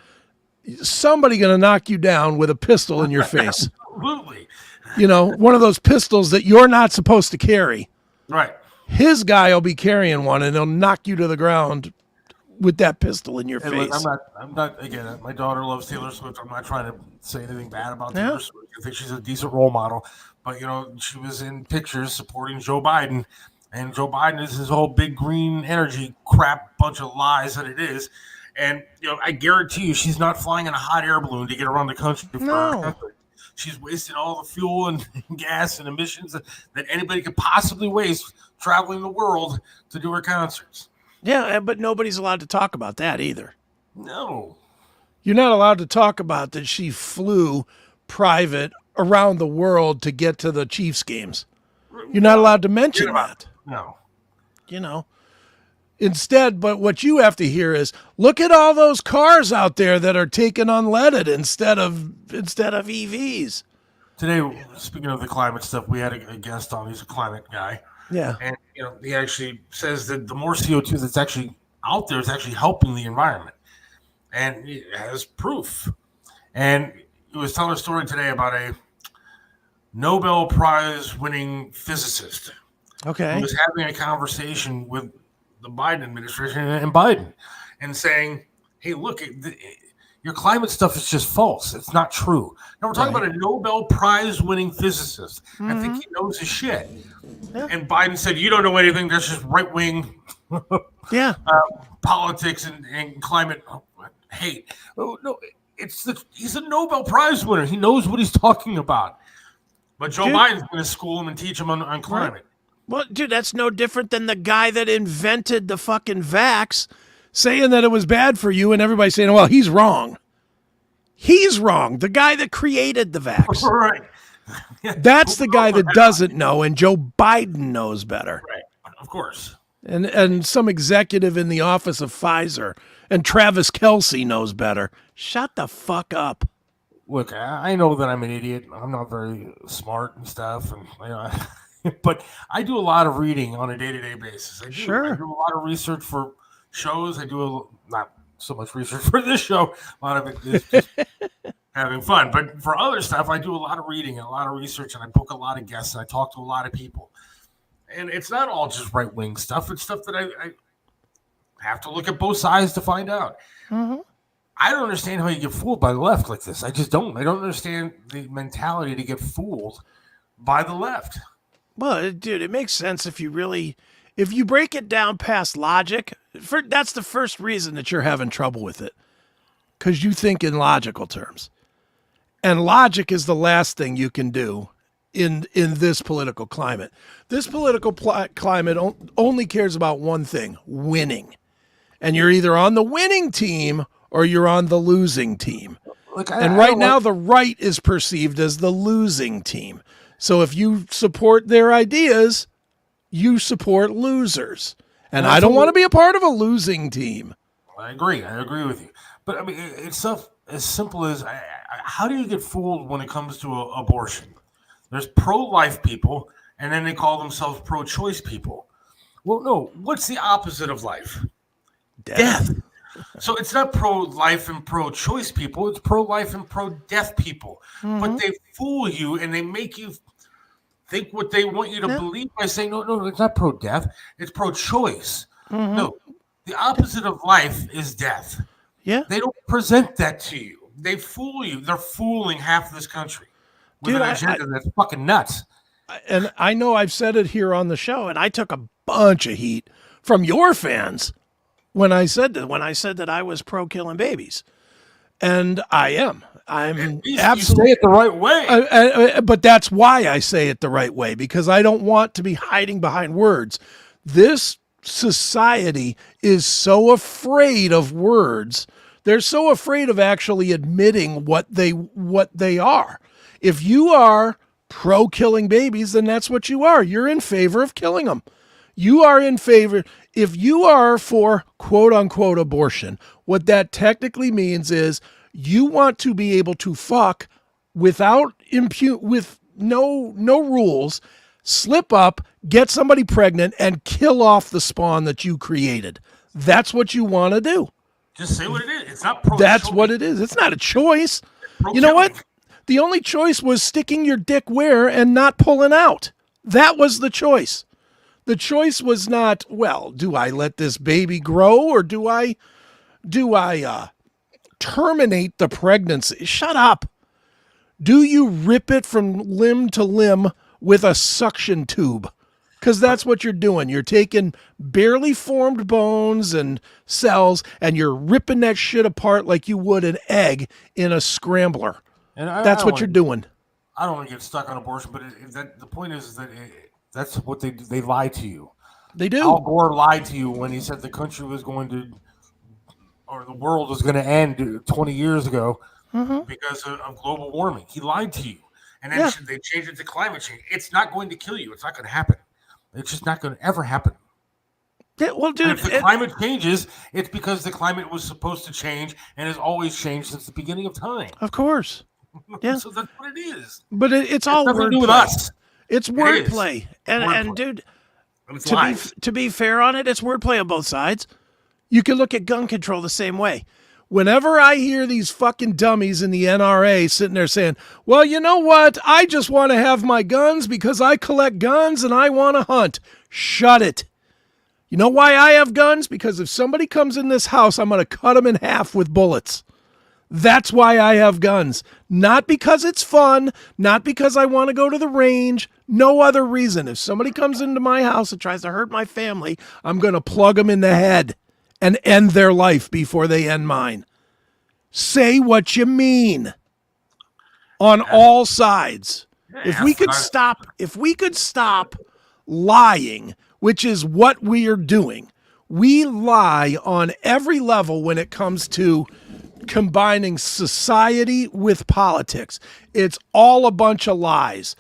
Somebody going to knock you down with a pistol in your face. Absolutely. One of those pistols that you're not supposed to carry. Right. His guy will be carrying one, and he'll knock you to the ground with that pistol in your Hey, face. look, I'm not, again, my daughter loves Taylor Swift. I'm not trying to say anything bad about Taylor Swift. I think she's a decent role model. But, she was in pictures supporting Joe Biden. And Joe Biden is his whole big green energy crap bunch of lies that it is. And, I guarantee you she's not flying in a hot air balloon to get around the country. She's wasting all the fuel and gas and emissions that anybody could possibly waste traveling the world to do her concerts. Yeah, but nobody's allowed to talk about that either. No. You're not allowed to talk about that she flew private around the world to get to the Chiefs games. You're not allowed to mention that. No. Instead, but what you have to hear is, look at all those cars out there that are taking unleaded instead of EVs. Today, speaking of the climate stuff, we had a guest on. He's a climate guy. Yeah. And, he actually says that the more CO2 that's actually out there is actually helping the environment. And he has proof. And he was telling a story today about a Nobel Prize winning physicist. Okay. Who was having a conversation with the Biden administration and Biden and saying, hey, look, your climate stuff is just false. It's not true. Now we're talking about a Nobel Prize winning physicist. I think he knows his shit. Yeah. And Biden said, you don't know anything. That's just right wing politics and climate hate. Oh, no, he's a Nobel Prize winner. He knows what he's talking about. But Joe Biden's going to school him and teach him on climate. Right. Well, dude, that's no different than the guy that invented the fucking vax saying that it was bad for you and everybody saying, well, he's wrong. He's wrong. The guy that created the vax. Right. That's the guy that doesn't know, and Joe Biden knows better. Right. Of course. And some executive in the office of Pfizer and Travis Kelce knows better. Shut the fuck up. Look, I know that I'm an idiot. I'm not very smart and stuff, and but I do a lot of reading on a day-to-day basis. I do a lot of research for shows. I do not so much research for this show. A lot of it is just having fun. But for other stuff, I do a lot of reading and a lot of research, and I book a lot of guests, and I talk to a lot of people. And it's not all just right-wing stuff. It's stuff that I have to look at both sides to find out. Mm-hmm. I don't understand how you get fooled by the left like this. I just don't. I don't understand the mentality to get fooled by the left. Well, dude, it makes sense if you break it down past logic. That's the first reason that you're having trouble with it, because you think in logical terms. And logic is the last thing you can do in this political climate. This political climate only cares about one thing: winning. And you're either on the winning team or you're on the losing team. Look, right now, the right is perceived as the losing team. So if you support their ideas, you support losers. And I don't want to be a part of a losing team. I agree with you. But I mean, it's stuff as simple as how do you get fooled when it comes to abortion? There's pro-life people, and then they call themselves pro-choice people. Well, no, what's the opposite of life? Death. So it's not pro-life and pro-choice people. It's pro-life and pro-death people. Mm-hmm. But they fool you, and they make you think what they want you to believe by saying, no, it's not pro-death. It's pro-choice. Mm-hmm. No, the opposite of life is death. Yeah. They don't present that to you. They fool you. They're fooling half of this country with an agenda that's fucking nuts. and I know I've said it here on the show, and I took a bunch of heat from your fans when I said that I was pro killing babies, and I am. I'm absolutely say it the right way. but that's why I say it the right way, because I don't want to be hiding behind words. This society is so afraid of words. They're so afraid of actually admitting what they are. If you are pro killing babies, then that's what you are. You're in favor of killing them. You are in favor. If you are for quote unquote abortion, what that technically means is you want to be able to fuck without with no rules, slip up, get somebody pregnant, and kill off the spawn that you created. That's what you want to do. Just say what it is. It's not pro. That's what it is. It's not a choice. You know what? The only choice was sticking your dick where and not pulling out. That was the choice. The choice was not, well, do I let this baby grow or do I terminate the pregnancy? Shut up. Do you rip it from limb to limb with a suction tube? Because that's what you're doing. You're taking barely formed bones and cells and you're ripping that shit apart like you would an egg in a scrambler. And that's what you're doing. I don't want to get stuck on abortion, but the point is that that's what they lie to you. They do. Al Gore lied to you when he said the country was going to, or the world was going to end 20 years ago because of global warming. He lied to you. And then they changed it to climate change. It's not going to kill you. It's not going to happen. It's just not going to ever happen. Yeah, well, dude, and if the climate changes, it's because the climate was supposed to change and has always changed since the beginning of time. Of course. Yeah. So that's what it is. But it's all nothing to do with wordplay. us. It's wordplay. And dude, to be fair on it, it's wordplay on both sides. You can look at gun control the same way. Whenever I hear these fucking dummies in the NRA sitting there saying, well, you know what? I just want to have my guns because I collect guns and I want to hunt. Shut it. You know why I have guns? Because if somebody comes in this house, I'm going to cut them in half with bullets. That's why I have guns. Not because it's fun, not because I want to go to the range, no other reason. If somebody comes into my house and tries to hurt my family, I'm going to plug them in the head and end their life before they end mine. Say what you mean on all sides. If we could stop lying, which is what we are doing. We lie on every level when it comes to combining society with politics. It's all a bunch of lies.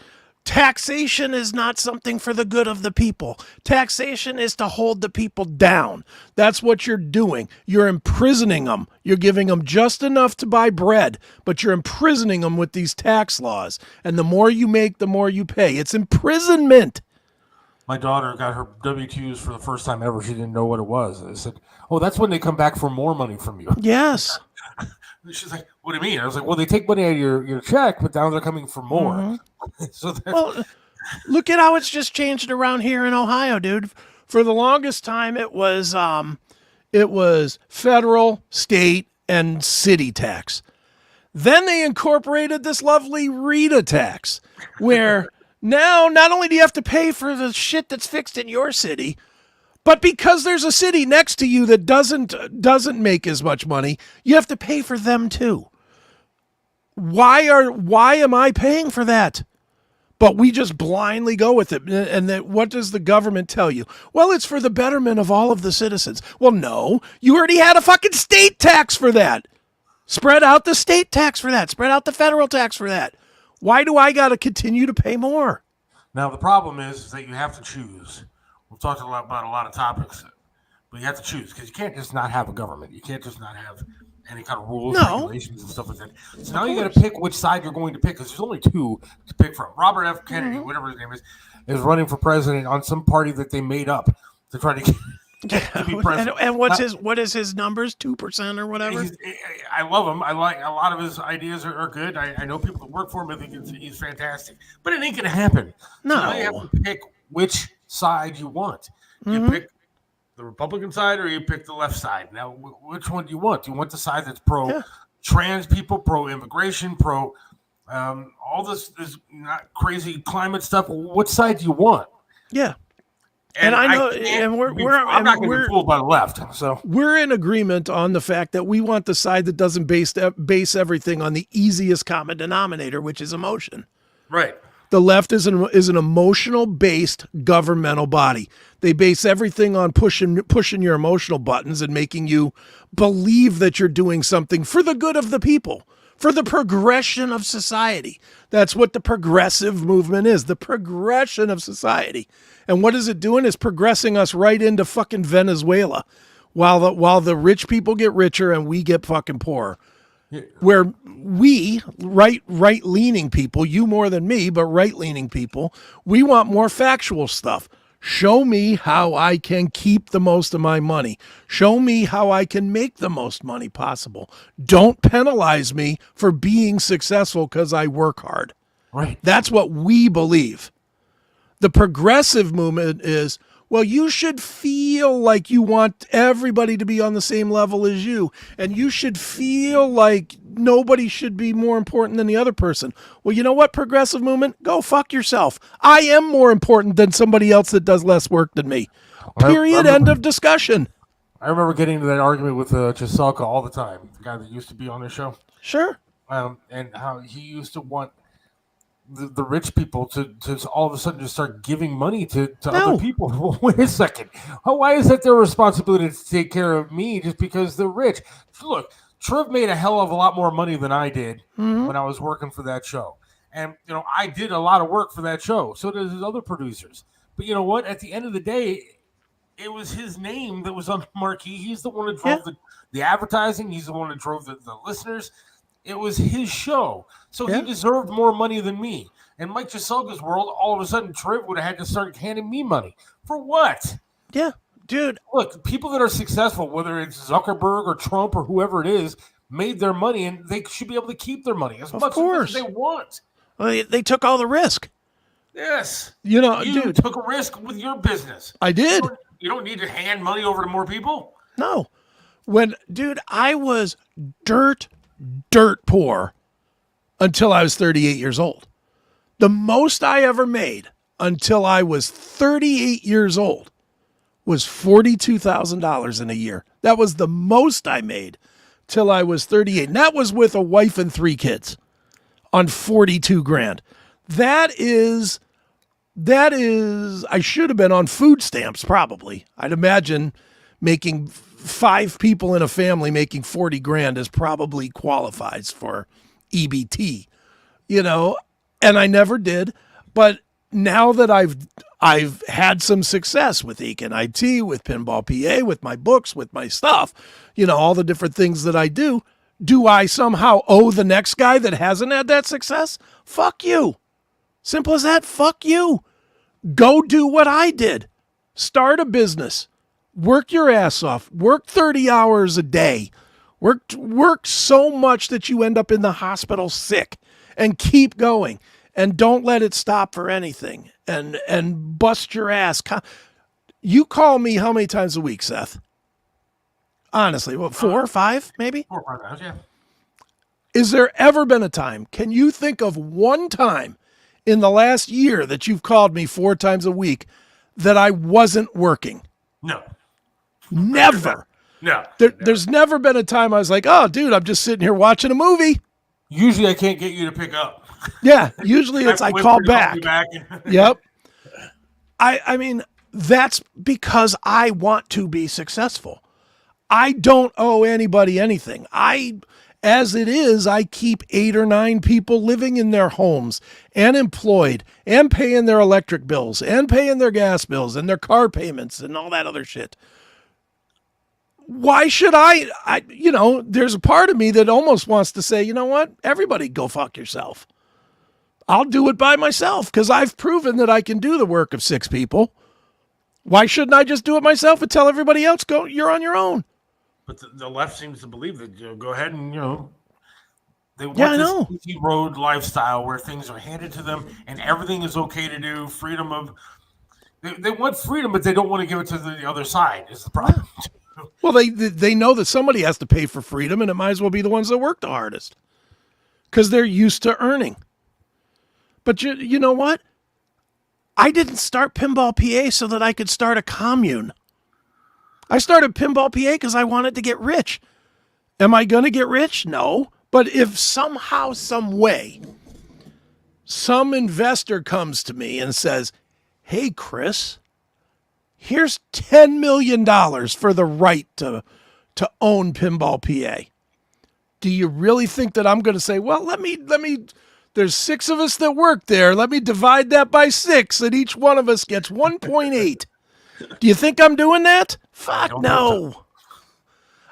Taxation is not something for the good of the people. Taxation is to hold the people down. That's what you're doing. You're imprisoning them. You're giving them just enough to buy bread, but you're imprisoning them with these tax laws. And the more you make, the more you pay. It's imprisonment. My daughter got her W-2s for the first time ever. She didn't know what it was. I said, oh, that's when they come back for more money from you. Yes. She's like, what do you mean? I was like, well, they take money out of your check, but now they're coming for more. Well, look at how it's just changed around here in Ohio, dude. For the longest time, it was federal, state, and city tax. Then they incorporated this lovely RETA tax, where now not only do you have to pay for the shit that's fixed in your city, but because there's a city next to you that doesn't make as much money, you have to pay for them too. Why am I paying for that? But we just blindly go with it. And then what does the government tell you? Well, it's for the betterment of all of the citizens. Well, no, you already had a fucking state tax for that. Spread out the state tax for that. Spread out the federal tax for that. Why do I got to continue to pay more? Now, the problem is that you have to choose. We've talked about a lot of topics, but you have to choose because you can't just not have a government. You can't just not have any kind of rules, regulations, and stuff like that. So now you got to pick which side you're going to pick because there's only two to pick from. Robert F. Kennedy, whatever his name is running for president on some party that they made up to try to get to be president. And what is his numbers? 2% or whatever. I love him. I like a lot of his ideas are good. I know people that work for him. I think he's fantastic, but it ain't gonna happen. No, so now you have to pick which side you want. You pick the Republican side or you pick the left side. Now, which one do you want? Do you want the side that's pro trans people, pro immigration, pro all this not crazy climate stuff. What side do you want? Yeah. And I know, and I'm not going to be fooled by the left. So we're in agreement on the fact that we want the side that doesn't base everything on the easiest common denominator, which is emotion. right. The left is an emotional-based governmental body. They base everything on pushing your emotional buttons and making you believe that you're doing something for the good of the people, for the progression of society. That's what the progressive movement is, the progression of society. And what is it doing? It's progressing us right into fucking Venezuela, while the rich people get richer and we get fucking poorer. Where we, right-leaning people, you more than me, but right-leaning people, we want more factual stuff. Show me how I can keep the most of my money. Show me how I can make the most money possible. Don't penalize me for being successful because I work hard. Right. That's what we believe. The progressive movement is, well, you should feel like you want everybody to be on the same level as you, and you should feel like nobody should be more important than the other person. Well, you know what, progressive movement? Go fuck yourself. I am more important than somebody else that does less work than me. Period. End of discussion. I remember getting into that argument with Chisalka all the time, the guy that used to be on the show. Sure. And how he used to want the rich people to all of a sudden just start giving money to other people. Well, wait a second. Why is that their responsibility to take care of me just because they're rich? Look, Trev made a hell of a lot more money than I did when I was working for that show. And, I did a lot of work for that show. So did his other producers. But you know what? At the end of the day, it was his name that was on the marquee. He's the one that drove the advertising. He's the one that drove the listeners. It was his show. So he deserved more money than me. In Mike Chiselga's world, all of a sudden, Trev would have had to start handing me money. For what? Yeah, dude. Look, people that are successful, whether it's Zuckerberg or Trump or whoever it is, made their money, and they should be able to keep their money as much as they want. Well, they took all the risk. Yes. You dude, took a risk with your business. I did. You don't need to hand money over to more people. No. Dude, I was dirt poor until I was 38 years old. The most I ever made until I was 38 years old was $42,000 in a year. That was the most I made till I was 38. And that was with a wife and 3 kids on 42 grand. That is, I should have been on food stamps probably. I'd imagine making 5 people in a family making 40 grand is probably qualifies for EBT, and I never did. But now that I've had some success with Econ IT, with Pinball PA, with my books, with my stuff, all the different things that I do I somehow owe the next guy that hasn't had that success? Fuck you. Simple as that. Fuck you. Go do what I did. Start a business. Work your ass off. Work 30 hours a day. Work so much that you end up in the hospital sick, and keep going. And don't let it stop for anything. And bust your ass. You call me how many times a week, Seth? Honestly, 4 or 5 maybe? 4 or 5 times, yeah. Is there ever been a time, can you think of one time in the last year that you've called me 4 times a week that I wasn't working? No. Never. No. There's never been a time I was like, oh, dude, I'm just sitting here watching a movie. Usually I can't get you to pick up. Yeah, usually it's I call back. Yep. I mean, that's because I want to be successful. I don't owe anybody anything. As it is, I keep 8 or 9 people living in their homes and employed and paying their electric bills and paying their gas bills and their car payments and all that other shit. Why should I there's a part of me that almost wants to say, you know what? Everybody go fuck yourself. I'll do it by myself because I've proven that I can do the work of 6 people. Why shouldn't I just do it myself and tell everybody else, go, you're on your own? But the left seems to believe that go ahead and they want this easy road lifestyle where things are handed to them and everything is okay to do. Freedom of they want freedom, but they don't want to give it to the other side. Is the problem? Well, they know that somebody has to pay for freedom, and it might as well be the ones that work the hardest. because they're used to earning. But you know what? I didn't start Pinball PA so that I could start a commune. I started Pinball PA because I wanted to get rich. Am I going to get rich? No. But if somehow, some way, some investor comes to me and says, hey, Chris, here's $10 million for the right to own Pinball PA. Do you really think that I'm going to say, well, let me, there's 6 of us that work there. Let me divide that by 6 and each one of us gets 1.8. Do you think I'm doing that? Fuck no.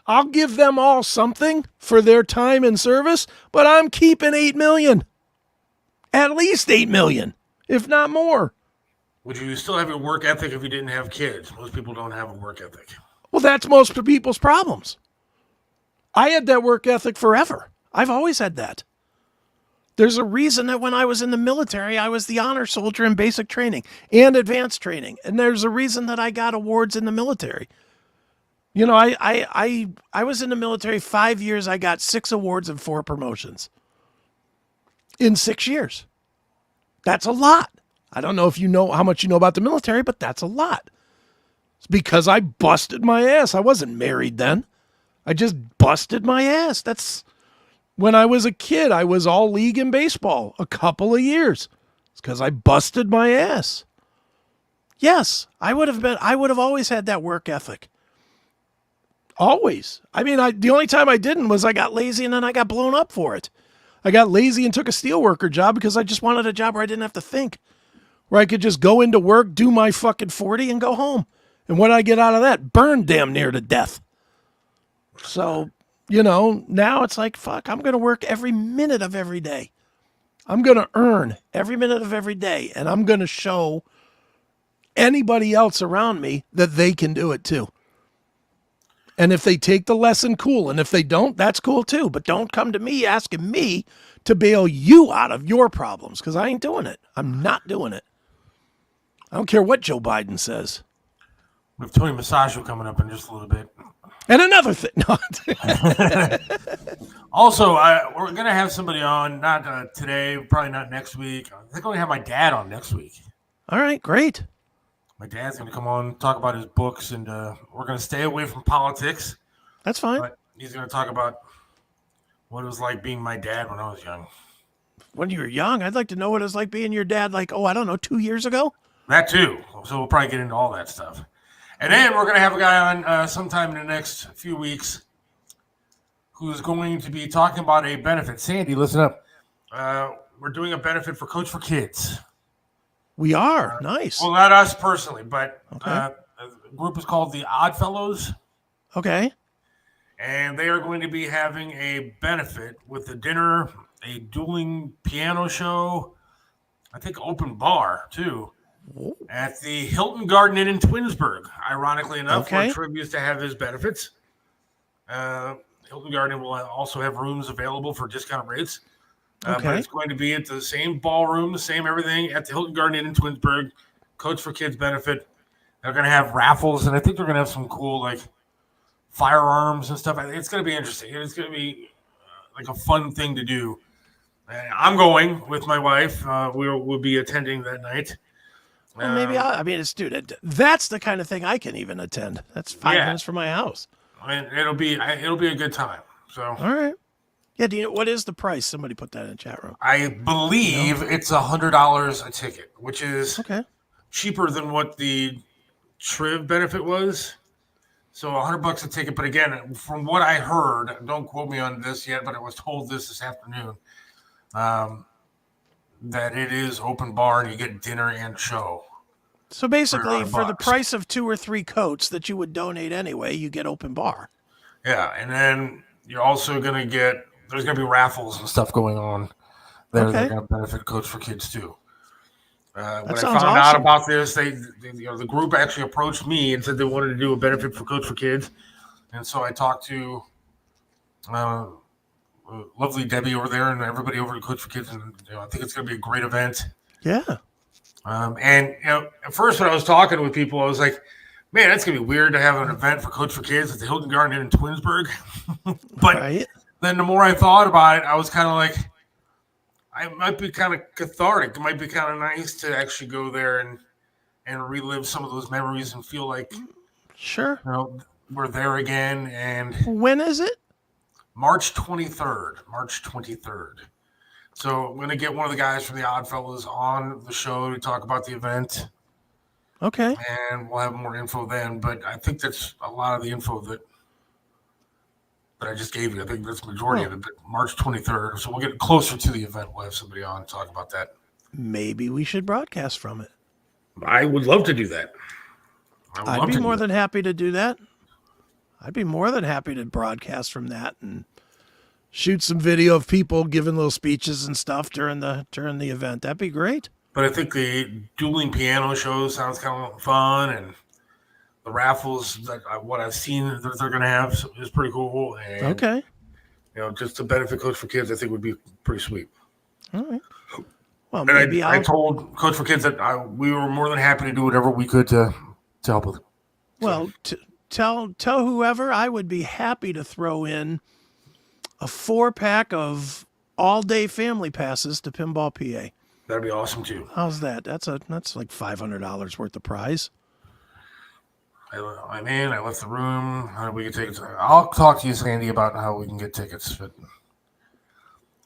I'll give them all something for their time and service, but I'm keeping $8 million. At least $8 million, if not more. Would you still have your work ethic if you didn't have kids? Most people don't have a work ethic. Well, that's most people's problems. I had that work ethic forever. I've always had that. There's a reason that when I was in the military, I was the honor soldier in basic training and advanced training. And there's a reason that I got awards in the military. You know, I was in the military 5 years. I got 6 awards and 4 promotions in 6 years. That's a lot. I don't know if you know how much you know about the military, but that's a lot. It's because I busted my ass. I wasn't married then. I just busted my ass. That's when I was a kid. I was all league in baseball a couple of years. It's because I busted my ass. Yes, I would have always had that work ethic. Always. I mean, the only time I didn't was I got lazy and then I got blown up for it. I got lazy and took a steelworker job because I just wanted a job where I didn't have to think, where I could just go into work, do my fucking 40 and go home. And what did I get out of that? Burned damn near to death. So, you know, now it's like, fuck, I'm going to work every minute of every day. I'm going to earn every minute of every day. And I'm going to show anybody else around me that they can do it too. And if they take the lesson, cool. And if they don't, that's cool too. But don't come to me asking me to bail you out of your problems, because I ain't doing it. I'm not doing it. I don't care what Joe Biden says. We have Tony Musachio coming up in just a little bit. And another thing. No. Also, we're going to have somebody on, not today, probably not next week. I think I'm going to have my dad on next week. All right, great. My dad's going to come on, talk about his books, and we're going to stay away from politics. That's fine. But he's going to talk about what it was like being my dad when I was young. When you were young, I'd like to know what it was like being your dad, like, I don't know, 2 years ago? That too. So we'll probably get into all that stuff. And then we're going to have a guy on sometime in the next few weeks who's going to be talking about a benefit. Sandy, listen up. We're doing a benefit for Coach for Kids. We are. Nice. Well, not us personally, but Okay. the group is called the Odd Fellows. Okay. And they are going to be having a benefit with a dinner, a dueling piano show, I think open bar too, at the Hilton Garden Inn in Twinsburg. Ironically enough, where Triv used to have his benefits. Hilton Garden will also have rooms available for discount rates. But it's going to be at the same ballroom, the same everything at the Hilton Garden Inn in Twinsburg. Coach for Kids benefit. They're going to have raffles, and I think they're going to have some cool like firearms and stuff. It's going to be interesting. It's going to be like a fun thing to do. I'm going with my wife. We'll be attending that night. Well, maybe that's the kind of thing I can even attend. That's 5 minutes from my house. And it'll be a good time. So all right. Yeah, do you know what is the price? Somebody put that in the chat room. I believe it's $100 a ticket, which is cheaper than what the Triv benefit was. So $100 a ticket. But again, from what I heard, don't quote me on this yet, but I was told this afternoon, that it is open bar and you get dinner and show. So basically, for the price of 2 or 3 coats that you would donate anyway, you get open bar. Yeah, and then you're also going to get, there's going to be raffles and stuff going on there that are going to benefit Coach for Kids too. When I found out about this, the group actually approached me and said they wanted to do a benefit for Coach for Kids. And so I talked to lovely Debbie over there and everybody over at Coach for Kids. And I think it's going to be a great event. Yeah. And at first when I was talking with people, I was like, man, that's going to be weird to have an event for Coach for Kids at the Hilton Garden Inn in Twinsburg. But then the more I thought about it, I was kind of like, it might be kind of cathartic. It might be kind of nice to actually go there and relive some of those memories and feel like, Sure. we're there again. And When is it? March 23rd. March 23rd. So I'm going to get one of the guys from the Oddfellows on the show to talk about the event. Okay. And we'll have more info then. But I think that's a lot of the info that I just gave you. I think that's the majority of it. But March 23rd. So we'll get closer to the event. We'll have somebody on to talk about that. Maybe we should broadcast from it. I would love to do that. I'd be more than happy to do that. I'd be more than happy to broadcast from that and shoot some video of people giving little speeches and stuff during the event. That'd be great. But I think the dueling piano show sounds kind of fun, and the raffles, what I've seen that they're going to have is pretty cool. And, Okay. Just to benefit Coach for Kids, I think would be pretty sweet. All right. Well, And maybe I told Coach for Kids that we were more than happy to do whatever we could to help with it. Well, tell whoever I would be happy to throw in a 4-pack of all-day family passes to Pinball PA. That'd be awesome too. How's that? That's like $500 worth of prize. I'm in. I left the room. How do we get tickets? I'll talk to you, Sandy, about how we can get tickets. But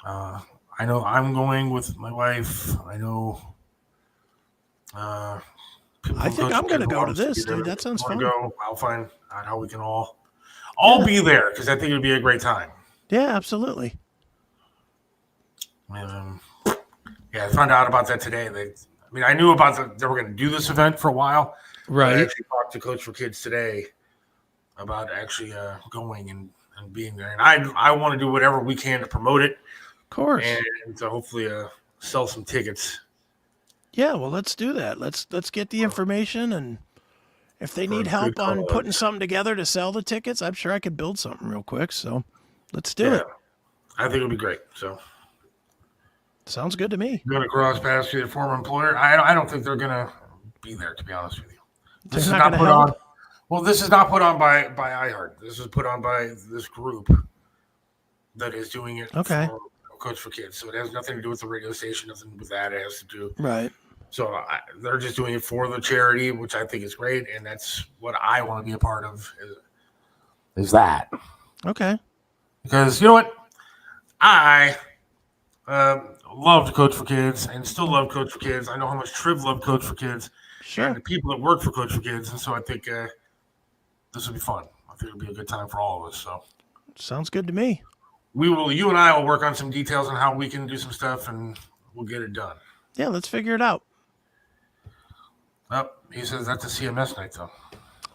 I know I'm going with my wife. I know. I think I'm going to go to this, dude. That sounds fun. I'll find out how we can all be there because I think it'd be a great time. Yeah, absolutely. Yeah, I found out about that today. I knew about they were going to do this event for a while. Right. I actually talked to Coach for Kids today about actually going and being there. And I want to do whatever we can to promote it. Of course. And to hopefully sell some tickets. Yeah, well, let's do that. Let's get the information, and if they need help on putting something together to sell the tickets, I'm sure I could build something real quick. So let's do it. I think it'll be great. So sounds good to me. Going to cross paths with your former employer. I don't think they're going to be there, to be honest with you. This is not put on. Well, this is not put on by iHeart. This is put on by this group that is doing it. Okay. For Coach for Kids. So it has nothing to do with the radio station. Nothing with that. It has to do. Right. So they're just doing it for the charity, which I think is great, and that's what I want to be a part of. Is that okay? Because you know what, I loved Coach for Kids and still love Coach for Kids. I know how much Triv loved Coach for Kids. Sure. And the people that work for Coach for Kids, and so I think this will be fun. I think it'll be a good time for all of us. So sounds good to me. You and I will work on some details on how we can do some stuff, and we'll get it done. Yeah, let's figure it out. Oh, he says that's a CMS night, though.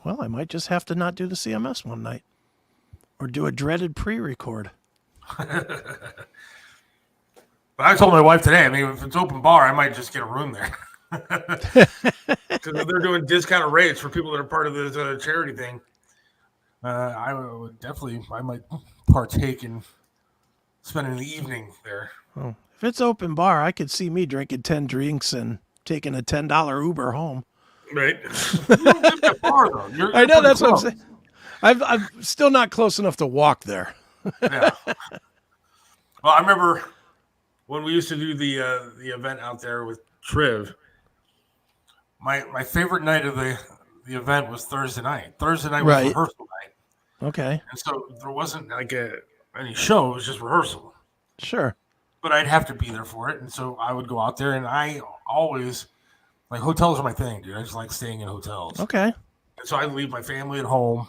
Well, I might just have to not do the CMS one night, or do a dreaded pre-record. But I told my wife today, if it's open bar, I might just get a room there. Because they're doing discounted rates for people that are part of this charity thing. I might partake in spending the evening there. Oh, if it's open bar, I could see me drinking 10 drinks and taking a $10 Uber home. Right. That far, though. I know, that's close. What I'm saying. I'm still not close enough to walk there. Yeah. Well, I remember when we used to do the event out there with Triv. My favorite night of the event was Thursday night. Thursday night was rehearsal night. Okay. And so there wasn't any show. It was just rehearsal. Sure. But I'd have to be there for it. And so I would go out there, and I always, hotels are my thing, dude. I just like staying in hotels. Okay. And so I'd leave my family at home.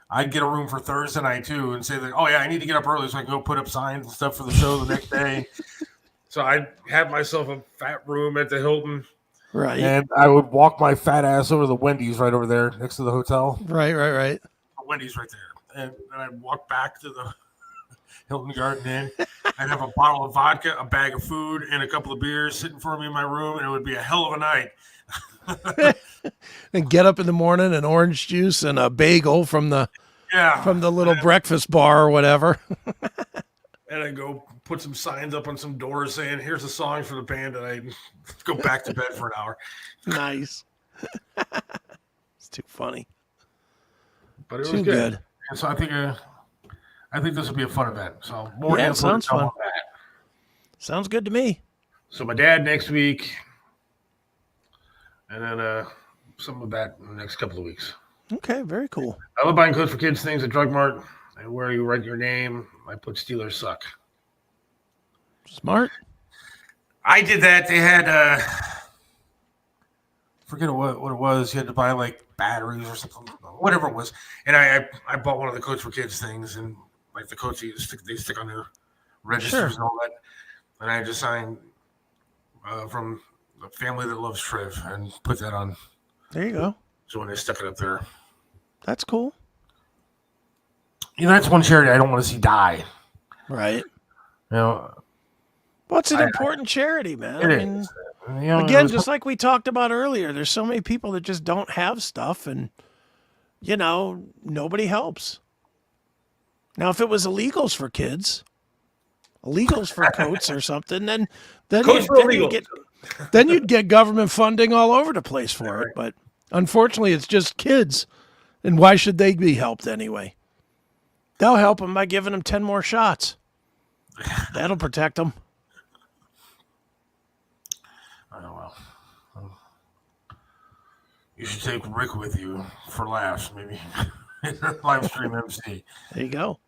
I'd get a room for Thursday night, too, and say that, oh, yeah, I need to get up early so I can go put up signs and stuff for the show the next day. So I'd have myself a fat room at the Hilton. Right. And I would walk my fat ass over to the Wendy's right over there next to the hotel. Right. Wendy's right there. And then I'd walk back to the Hilton Garden Inn. I'd have a bottle of vodka, a bag of food, and a couple of beers sitting for me in my room, and it would be a hell of a night. And get up in the morning, and orange juice and a bagel from the little breakfast bar or whatever. And I'd go put some signs up on some doors saying, here's a song for the band, and I'd go back to bed for an hour. Nice. It's too funny. But it was good. And so I think this will be a fun event. So more info sounds fun. on that. Sounds good to me. So my dad next week, and then some of that in the next couple of weeks. Okay, very cool. I love buying clothes for kids things at Drug Mart. And where you write your name, I put Steelers suck. Smart. I did that. They had forget what it was. You had to buy like batteries or something, whatever it was. And I bought one of the Coats for Kids things, and like the coats they stick on their registers and all that. And I just signed from a family that loves Triv and put that on. There you go. So when they stuck it up there, that's cool. You know, that's one charity I don't want to see die. Right. You know, well, it's an important charity, man. It is. You know, again, just like we talked about earlier, there's so many people that just don't have stuff, and you know, nobody helps. Now, if it was illegals for kids, illegals for coats or something, then you'd get government funding all over the place for it. But unfortunately, it's just kids, and why should they be helped anyway? They'll help them by giving them 10 more shots. That'll protect them. Oh, well. You should take Rick with you for laughs, maybe. Live stream MC. There you go.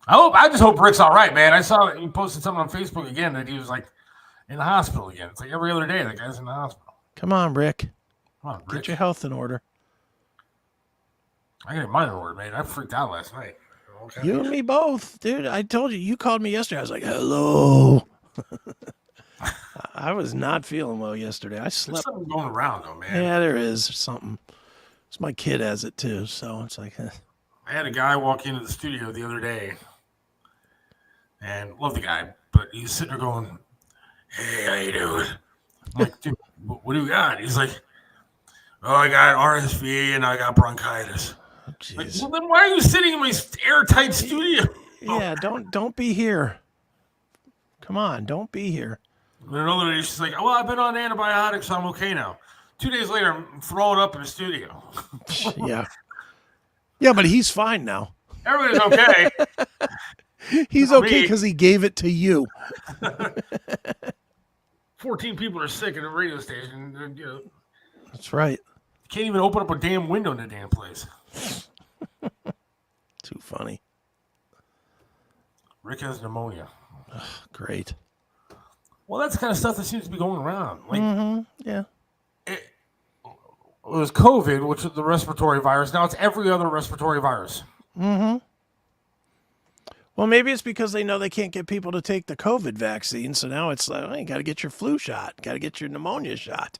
I just hope Rick's all right, man. I saw that he posted something on Facebook again that he was like in the hospital again. It's like every other day that guy's in the hospital. Come on, Rick. Come on, Rick. Get your health in order. I got mine in order, man. I freaked out last night. You and me both, dude. I told you. You called me yesterday. I was like, hello. I was not feeling well yesterday. I slept. There's something going around, though, man. Yeah, there is something. So my kid has it, too. So it's like... I had a guy walk into the studio the other day. And love the guy. But he's sitting there going, hey, how you doing? I'm like, dude, what do you got? He's like, oh, I got RSV and I got bronchitis. Like, well, then why are you sitting in my airtight studio? Yeah, don't be here. Come on, don't be here. And another day, she's like, well, I've been on antibiotics, so I'm okay now. 2 days later, I'm throwing up in the studio. Yeah. Yeah, but he's fine now. Everybody's okay. He's okay because he gave it to you. 14 people are sick at a radio station. And, you know, that's right. Can't even open up a damn window in the damn place. Too funny. Rick has pneumonia. Ugh, great. Well, that's the kind of stuff that seems to be going around. Like, yeah. It was COVID, which is the respiratory virus. Now it's every other respiratory virus. Mm-hmm. Well, maybe it's because they know they can't get people to take the COVID vaccine. So now it's like, oh, you got to get your flu shot. Got to get your pneumonia shot.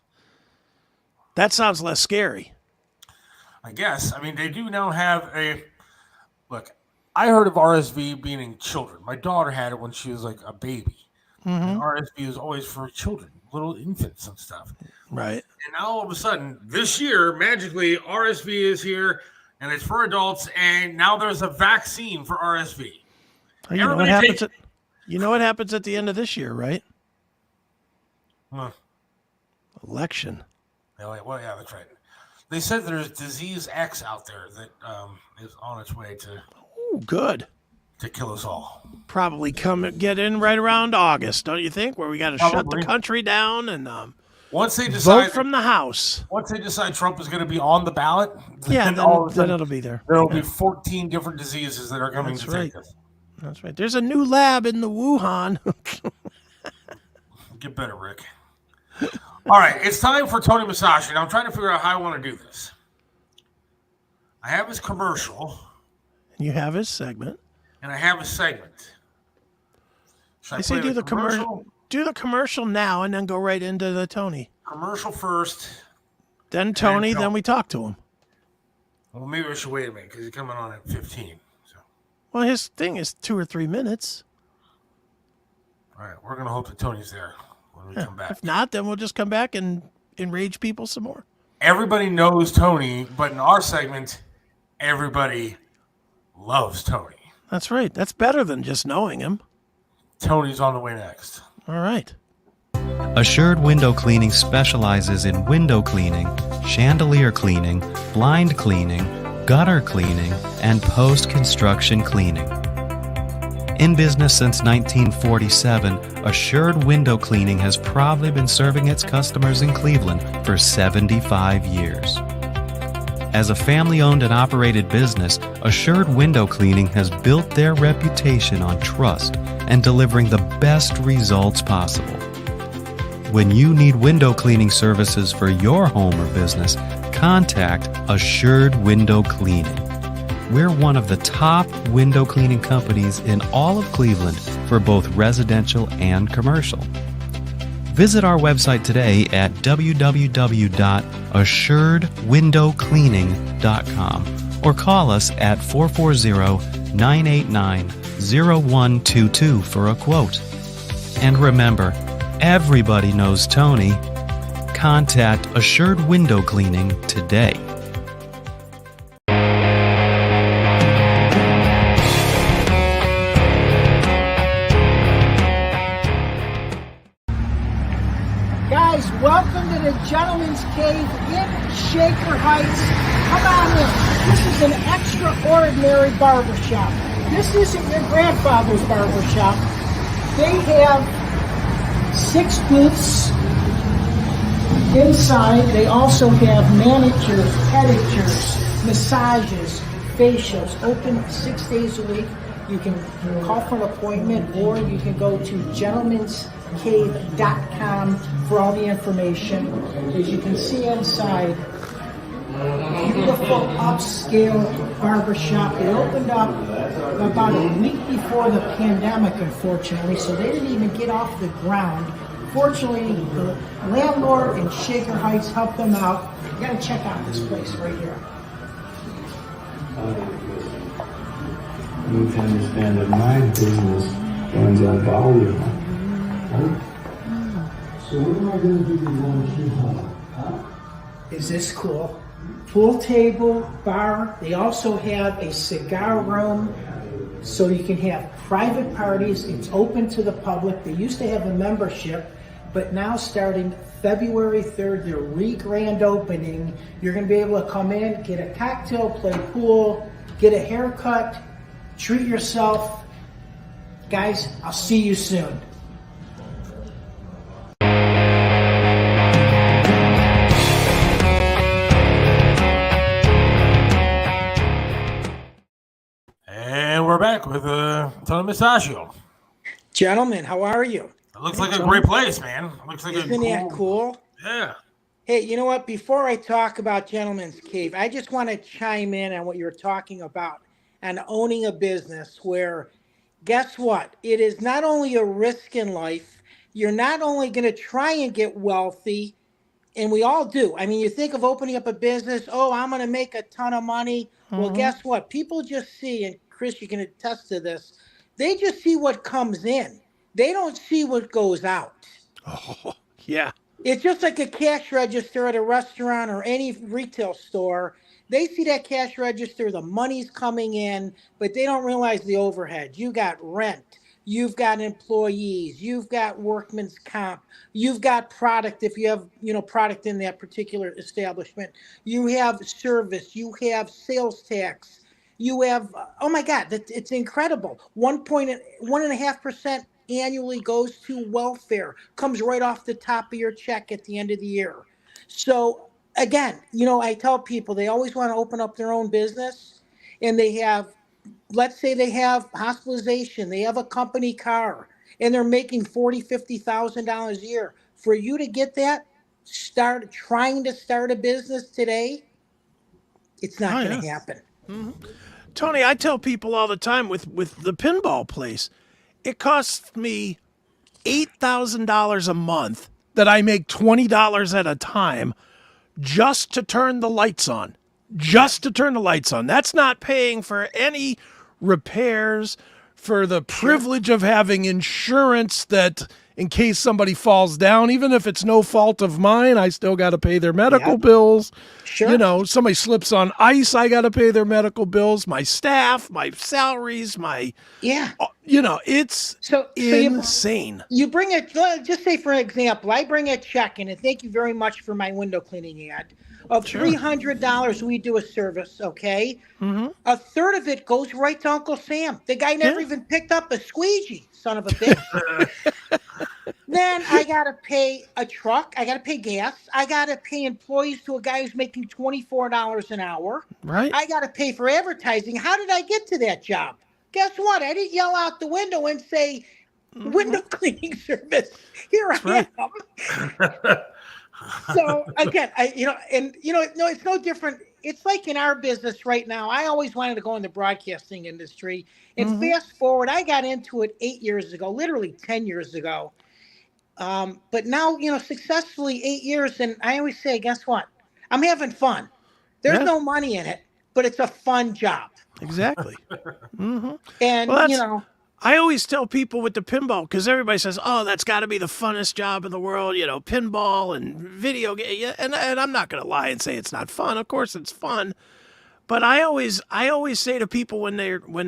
That sounds less scary. I guess. I mean, they do now have a... Look, I heard of RSV being in children. My daughter had it when she was like a baby. And RSV is always for children, little infants and stuff. Right. And now all of a sudden, this year, magically, RSV is here, and it's for adults, and now there's a vaccine for RSV. Oh, you know what happens what happens at the end of this year, right? Huh. Election. Well, yeah, that's right. They said there's disease X out there that is on its way to... Oh, good. To kill us all. Probably get in right around August, don't you think? Where we got to shut the country down and once they decide vote from the House. Once they decide Trump is going to be on the ballot, then it'll be there. There will be 14 different diseases that are coming to take us. That's right. There's a new lab in the Wuhan. Get better, Rick. All right, it's time for Tony Musachio. Now I'm trying to figure out how I want to do this. I have his commercial. And you have his segment. And I have a segment. I say do the commercial. Do the commercial now and then go right into the Tony. Commercial first. Then Tony, then we talk to him. Well, maybe I should wait a minute because he's coming on at 15. So. Well, his thing is 2 or 3 minutes. All right, we're going to hope that Tony's there when we come back. If not, then we'll just come back and enrage people some more. Everybody knows Tony, but in our segment, everybody loves Tony. That's right. That's better than just knowing him. Tony's on the way next. All right. Assured Window Cleaning specializes in window cleaning, chandelier cleaning, blind cleaning, gutter cleaning, and post-construction cleaning. In business since 1947, Assured Window Cleaning has proudly been serving its customers in Cleveland for 75 years. As a family-owned and operated business, Assured Window Cleaning has built their reputation on trust and delivering the best results possible. When you need window cleaning services for your home or business, contact Assured Window Cleaning. We're one of the top window cleaning companies in all of Cleveland for both residential and commercial. Visit our website today at www.assuredwindowcleaning.com or call us at 440-989-0122 for a quote. And remember, everybody knows Tony. Contact Assured Window Cleaning today. Guys, welcome to the Gentleman's Cave in Shaker Heights. Come on in. This is an extraordinary barbershop. This isn't your grandfather's barbershop. They have 6 booths inside. They also have manicures, pedicures, massages, facials, open 6 days a week. You can call for an appointment, or you can go to gentleman'scave.com for all the information. As you can see inside, beautiful upscale barbershop. It opened up about a week before the pandemic, unfortunately, so they didn't even get off the ground. Fortunately, the landlord in Shaker Heights helped them out. You gotta check out this place right here. You need to understand that my business runs on volume. Right? So what am I going to do to one key home? Huh? Is this cool? Pool table, bar. They also have a cigar room, so you can have private parties. It's open to the public. They used to have a membership, but now starting February 3rd, their re-grand opening, you're going to be able to come in, get a cocktail, play pool, get a haircut, treat yourself. Guys, I'll see you soon. And we're back with Tony Musachio. Gentlemen, how are you? It looks like a great place, man. It looks like Isn't that cool? Yeah. Hey, you know what? Before I talk about Gentleman's Cave, I just want to chime in on what you're talking about and owning a business where, guess what? It is not only a risk in life. You're not only going to try and get wealthy, and we all do. I mean, you think of opening up a business, oh, I'm going to make a ton of money. Well, guess what? People just see, and Chris, you can attest to this, they just see what comes in. They don't see what goes out. Oh, yeah. It's just like a cash register at a restaurant or any retail store. They see that cash register, the money's coming in, but they don't realize the overhead. You got rent, you've got employees, you've got workman's comp, you've got product if you have, product in that particular establishment. You have service, you have sales tax, you have, oh my God, it's incredible. 1.5% annually goes to welfare, comes right off the top of your check at the end of the year. So again, I tell people they always want to open up their own business, and they have, let's say they have hospitalization, they have a company car, and they're making $40,000, $50,000 a year. For you to get that, trying to start a business today, it's not going to happen. Mm-hmm. Tony, I tell people all the time with the pinball place, it costs me $8,000 a month that I make $20 at a time just to turn the lights on. Just to turn the lights on. That's not paying for any repairs, for the privilege of having insurance that in case somebody falls down, even if it's no fault of mine, I still got to pay their medical bills. Sure. Somebody slips on ice, I got to pay their medical bills, my staff, my salaries, it's insane. You bring just say for example, I bring a check in, and thank you very much for my window cleaning ad. of $300 we do a service, okay? A third of it goes right to Uncle Sam. The guy never even picked up a squeegee, son of a bitch. Then I got to pay a truck. I got to pay gas. I got to pay employees to a guy who's making $24 an hour. Right. I got to pay for advertising. How did I get to that job? Guess what? I didn't yell out the window and say, window cleaning service. Here I am. So again, it's no different. It's like in our business right now. I always wanted to go in the broadcasting industry. And fast forward, I got into it 8 years ago, literally 10 years ago. But now, successfully 8 years. And I always say, guess what? I'm having fun. There's no money in it, but it's a fun job. Exactly. And, I always tell people with the pinball, because everybody says, oh, that's got to be the funnest job in the world, pinball and video game. Yeah, and I'm not going to lie and say it's not fun. Of course it's fun. But I always say to people when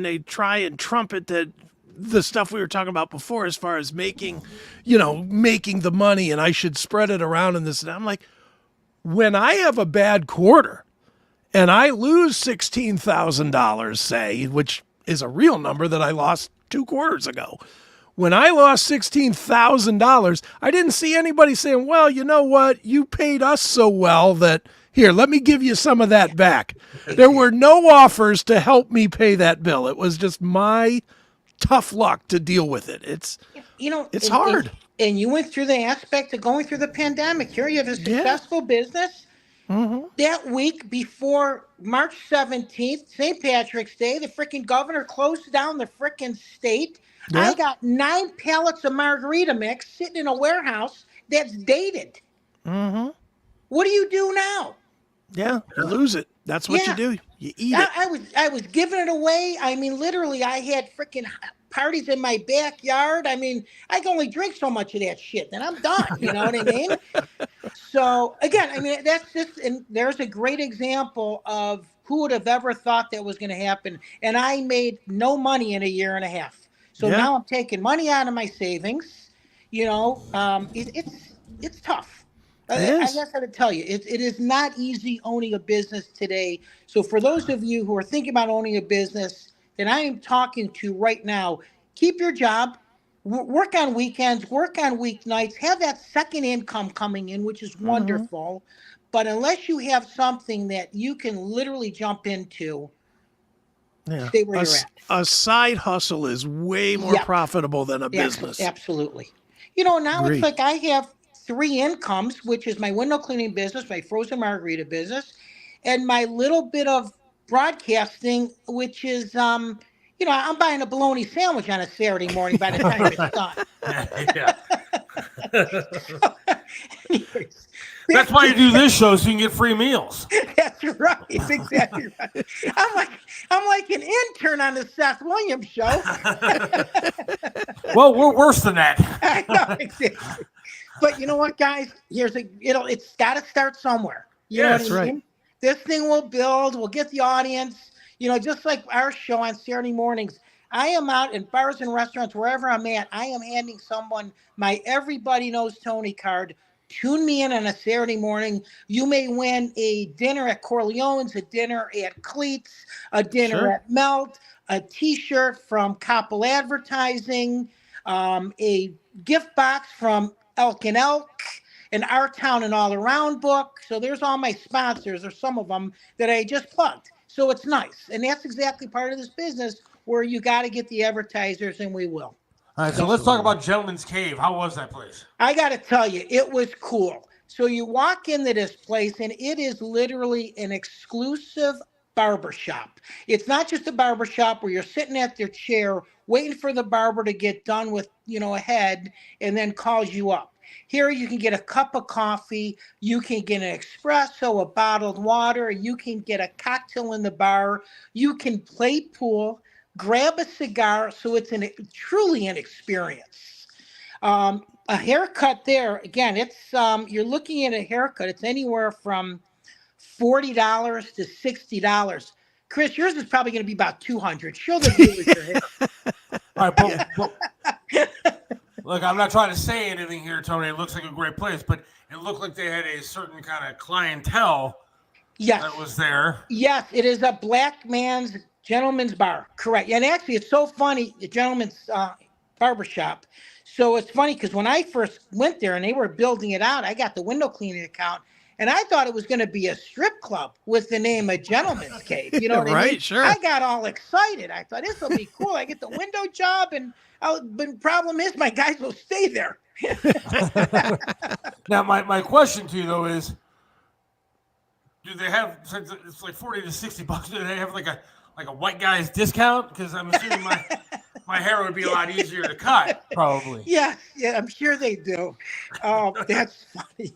they try and trumpet that the stuff we were talking about before, as far as making the money and I should spread it around and this and that, I'm like, when I have a bad quarter and I lose $16,000, say, which is a real number that I lost 2 quarters ago. When I lost $16,000, I didn't see anybody saying, well, you know what? You paid us so well that here, let me give you some of that back. There were no offers to help me pay that bill. It was just my tough luck to deal with it. It's hard. And you went through the aspect of going through the pandemic. Here you have a successful business. That week before March 17th, St. Patrick's Day, the freaking governor closed down the freaking state. Yeah. I got 9 pallets of margarita mix sitting in a warehouse that's dated. What do you do now? Yeah, you lose it. That's what you do. You eat it. I was giving it away. I mean, literally, I had freaking parties in my backyard. I mean, I can only drink so much of that shit, then I'm done. You know what I mean? So again, I mean, that's just, and there's a great example of who would have ever thought that was going to happen. And I made no money in a year and a half. So now I'm taking money out of my savings. It's tough. I guess I would tell you, it is not easy owning a business today. So for those of you who are thinking about owning a business that I am talking to right now, keep your job, work on weekends, work on weeknights, have that second income coming in, which is wonderful. But unless you have something that you can literally jump into, stay where you're at. A side hustle is way more profitable than a business. Absolutely. Now it's like I have 3 incomes, which is my window cleaning business, my frozen margarita business, and my little bit of broadcasting, which is, I'm buying a bologna sandwich on a Saturday morning by the time it's done. Anyways, that's why you do this show, so you can get free meals. That's right. Exactly right. I'm like an intern on the Seth Williams Show. Well, we're worse than that. I know, exactly. But you know what, guys? It's got to start somewhere. You know what I mean? This thing will build. We'll get the audience. Just like our show on Saturday mornings, I am out in bars and restaurants, wherever I'm at. I am handing someone my Everybody Knows Tony card. Tune me in on a Saturday morning. You may win a dinner at Corleone's, a dinner at Cleats, a dinner at Melt, a T-shirt from Koppel Advertising, a gift box from Elk and Elk, an Our Town and All Around book. So there's all my sponsors, or some of them that I just plugged. So it's nice. And that's exactly part of this business where you got to get the advertisers, and we will. All right, so let's talk about Gentleman's Cave. How was that place? I got to tell you, it was cool. So you walk into this place, and it is literally an exclusive barbershop. It's not just a barbershop where you're sitting at their chair waiting for the barber to get done with, a head and then calls you up. Here you can get a cup of coffee, you can get an espresso, a bottled water, you can get a cocktail in the bar, you can play pool, grab a cigar, so it's truly an experience. A haircut there, again, it's you're looking at a haircut, it's anywhere from $40 to $60. Chris, yours is probably going to be about $200. Show the viewers your hair. All right, look, I'm not trying to say anything here, Tony. It looks like a great place, but it looked like they had a certain kind of clientele Yes. that was there. Yes, it is a black man's gentleman's bar. Correct. And actually, it's so funny, the gentleman's barbershop. So it's funny because when I first went there and they were building it out, I got the window cleaning account. And I thought it was going to be a strip club with the name of Gentleman's Cave. You know what I mean? Right, sure. I got all excited. I thought this will be cool. I get the window job, and the problem is my guys will stay there. Now, my question to you though is, do they have, since it's like $40 to $60, do they have like a white guy's discount? Because I'm assuming my hair would be a lot easier to cut, probably. Yeah, I'm sure they do. Oh, that's funny.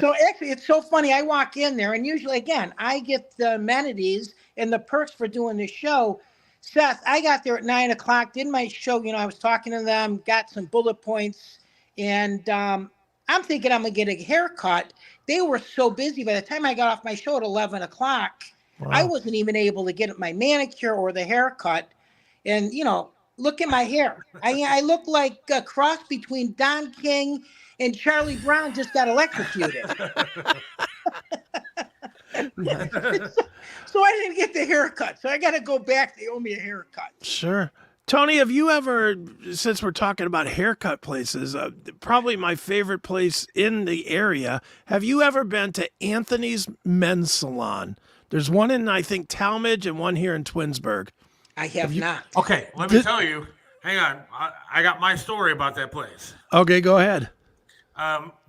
So actually, it's so funny. I walk in there, and usually, again, I get the amenities and the perks for doing the show. Seth, I got there at 9 o'clock, did my show. You know, I was talking to them, got some bullet points, and I'm thinking I'm going to get a haircut. They were so busy. By the time I got off my show at 11 o'clock, Wow. I wasn't even able to get my manicure or the haircut. And, you know, look at my hair. I look like a cross between Don King and Charlie Brown just got electrocuted. So I didn't get the haircut. So I got to go back. They owe me a haircut. Sure. Tony, have you ever, since we're talking about haircut places, probably my favorite place in the area, have you ever been to Anthony's Men's Salon? There's one in, I think, Talmadge and one here in Twinsburg. I have not. Okay, let me tell you. Hang on. I got my story about that place. Okay, go ahead.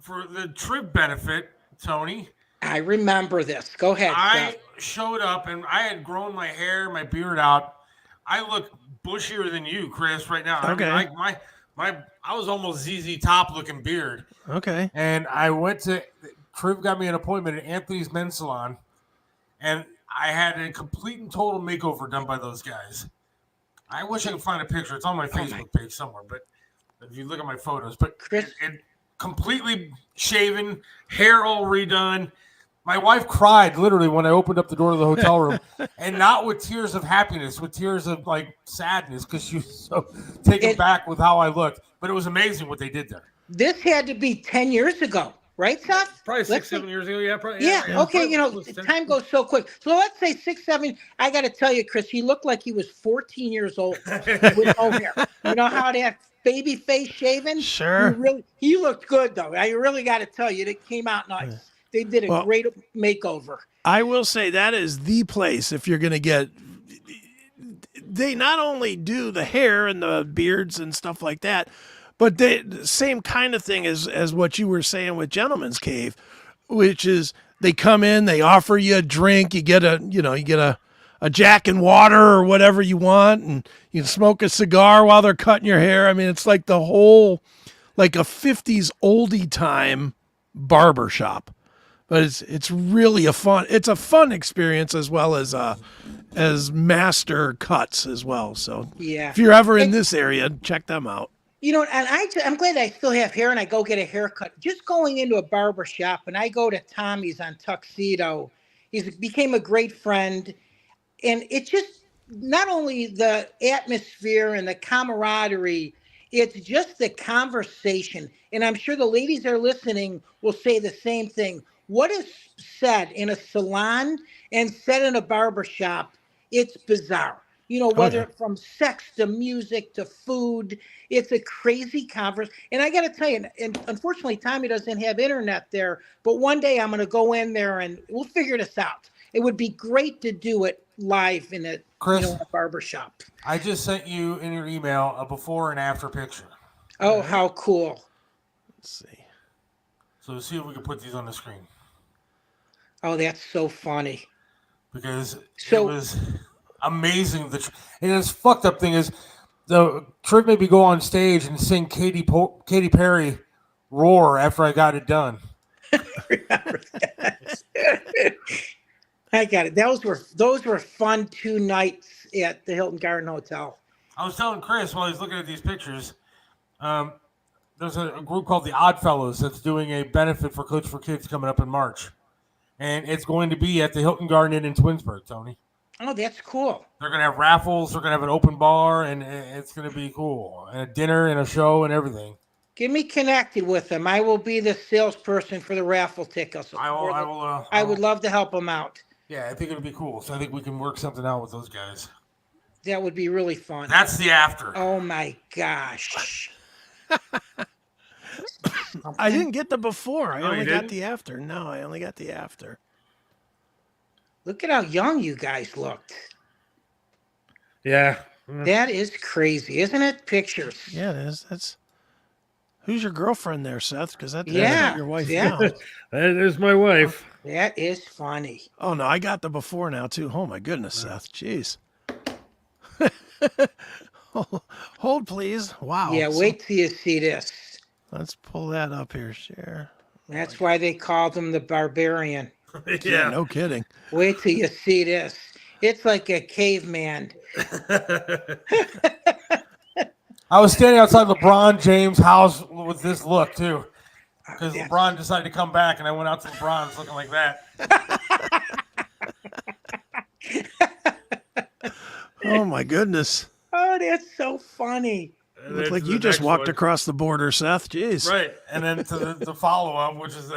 For the trip benefit, Tony, I remember this. Go ahead, I Seth. showed up and I had grown my hair, my beard out. I look bushier than you, Chris, right now. Okay. I mean, I was almost ZZ Top looking beard. Okay. And I went to Triv got me an appointment at Anthony's Men's Salon, and I had a complete and total makeover done by those guys. I wish I could find a picture. It's on my Facebook page somewhere, but if you look at my photos, but Chris, it completely shaven, hair all redone. My wife cried literally when I opened up the door of the hotel room, and not with tears of happiness, with tears of like sadness, because she was so taken back with how I looked. But it was amazing what they did there. this had to be 10 years ago, right, Seth? Probably Let's 6-7 years ago. Yeah, probably. Yeah, okay, probably you know, close to 10. time goes so quick. So let's say 6, 7. I got to tell you, Chris, he looked like he was 14 years old with no hair. You know how that baby face shaven? Sure. He looked good, though. I really got to tell you, it came out nice. They did a great makeover. I will say that is the place if you're going to get. They not only do the hair and the beards and stuff like that, but the same kind of thing as what you were saying with Gentleman's Cave, which is they come in, they offer you a drink, you get a Jack and water or whatever you want, and you can smoke a cigar while they're cutting your hair. I mean, it's like the whole, like a 50s oldie time barber shop. But it's really a fun experience as well as master cuts as well. So Yeah. if you're ever in this area, check them out. You know, and I'm glad I still have hair and I go get a haircut. Just going into a barber shop, and I go to Tommy's on Tuxedo. He's became a great friend. And it's just not only the atmosphere and the camaraderie, it's just the conversation. And I'm sure the ladies that are listening will say the same thing. What is said in a salon and said in a barber shop, it's bizarre. You know, whether from sex to music to food, it's a crazy conversation. And I got to tell you, and unfortunately, Tommy doesn't have internet there, but one day I'm going to go in there and we'll figure this out. It would be great to do it live in a, Chris, a barber shop. I just sent you in your email a before and after picture. Oh, how cool. Let's see. So see if we can put these on the screen. Oh, that's so funny. Because it was amazing. And this fucked up thing is, the Triv made me go on stage and sing Katy Perry "Roar" after I got it done. I got it. Those were fun 2 nights at the Hilton Garden Hotel. I was telling Chris while he's looking at these pictures, there's a group called the Odd Fellows that's doing a benefit for Coach for Kids coming up in March. And it's going to be at the Hilton Garden Inn in Twinsburg, Tony. Oh, that's cool. They're going to have raffles. They're going to have an open bar, and it's going to be cool. And a dinner and a show and everything. Get me connected with him. I will be the salesperson for the raffle tickets. I would love to help him out. Yeah, I think it'll be cool. So I think we can work something out with those guys. That would be really fun. That's the after. Oh my gosh. I didn't get the before. I Oh, only you got didn't? the after. No, I only got the after. Look at how young you guys looked. Yeah. That is crazy, isn't it? Pictures. Yeah, it is. That's who's your girlfriend there, Seth? Because that's Yeah, not your wife yeah. now. That is my wife. That is funny. Oh no, I got the before now too. Oh my goodness, Seth. Jeez. Hold please. Wow. Yeah, wait till you see this. Let's pull that up here, share. That's why they called him the barbarian. Yeah, no kidding. Wait till you see this. It's like a caveman. I was standing outside LeBron James' house with this look too, because LeBron decided to come back, and I went out to LeBron's looking like that. Oh my goodness. Oh, that's so funny. Looks like you just walked across the border, Seth. Jeez. Right, and then to the follow-up, which is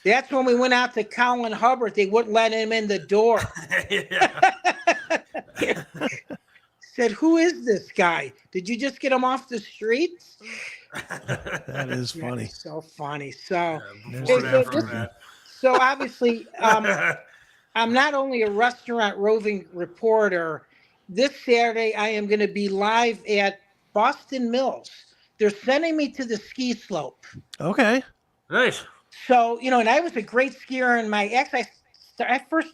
That's when we went out to Colin Hubbard. They wouldn't let him in the door. Said, who is this guy? Did you just get him off the streets? That is funny. That's so funny. So, that. so obviously, I'm not only a restaurant roving reporter. This Saturday, I am going to be live at Boston Mills. They're sending me to the ski slope. Okay. Nice. So, and I was a great skier, and I first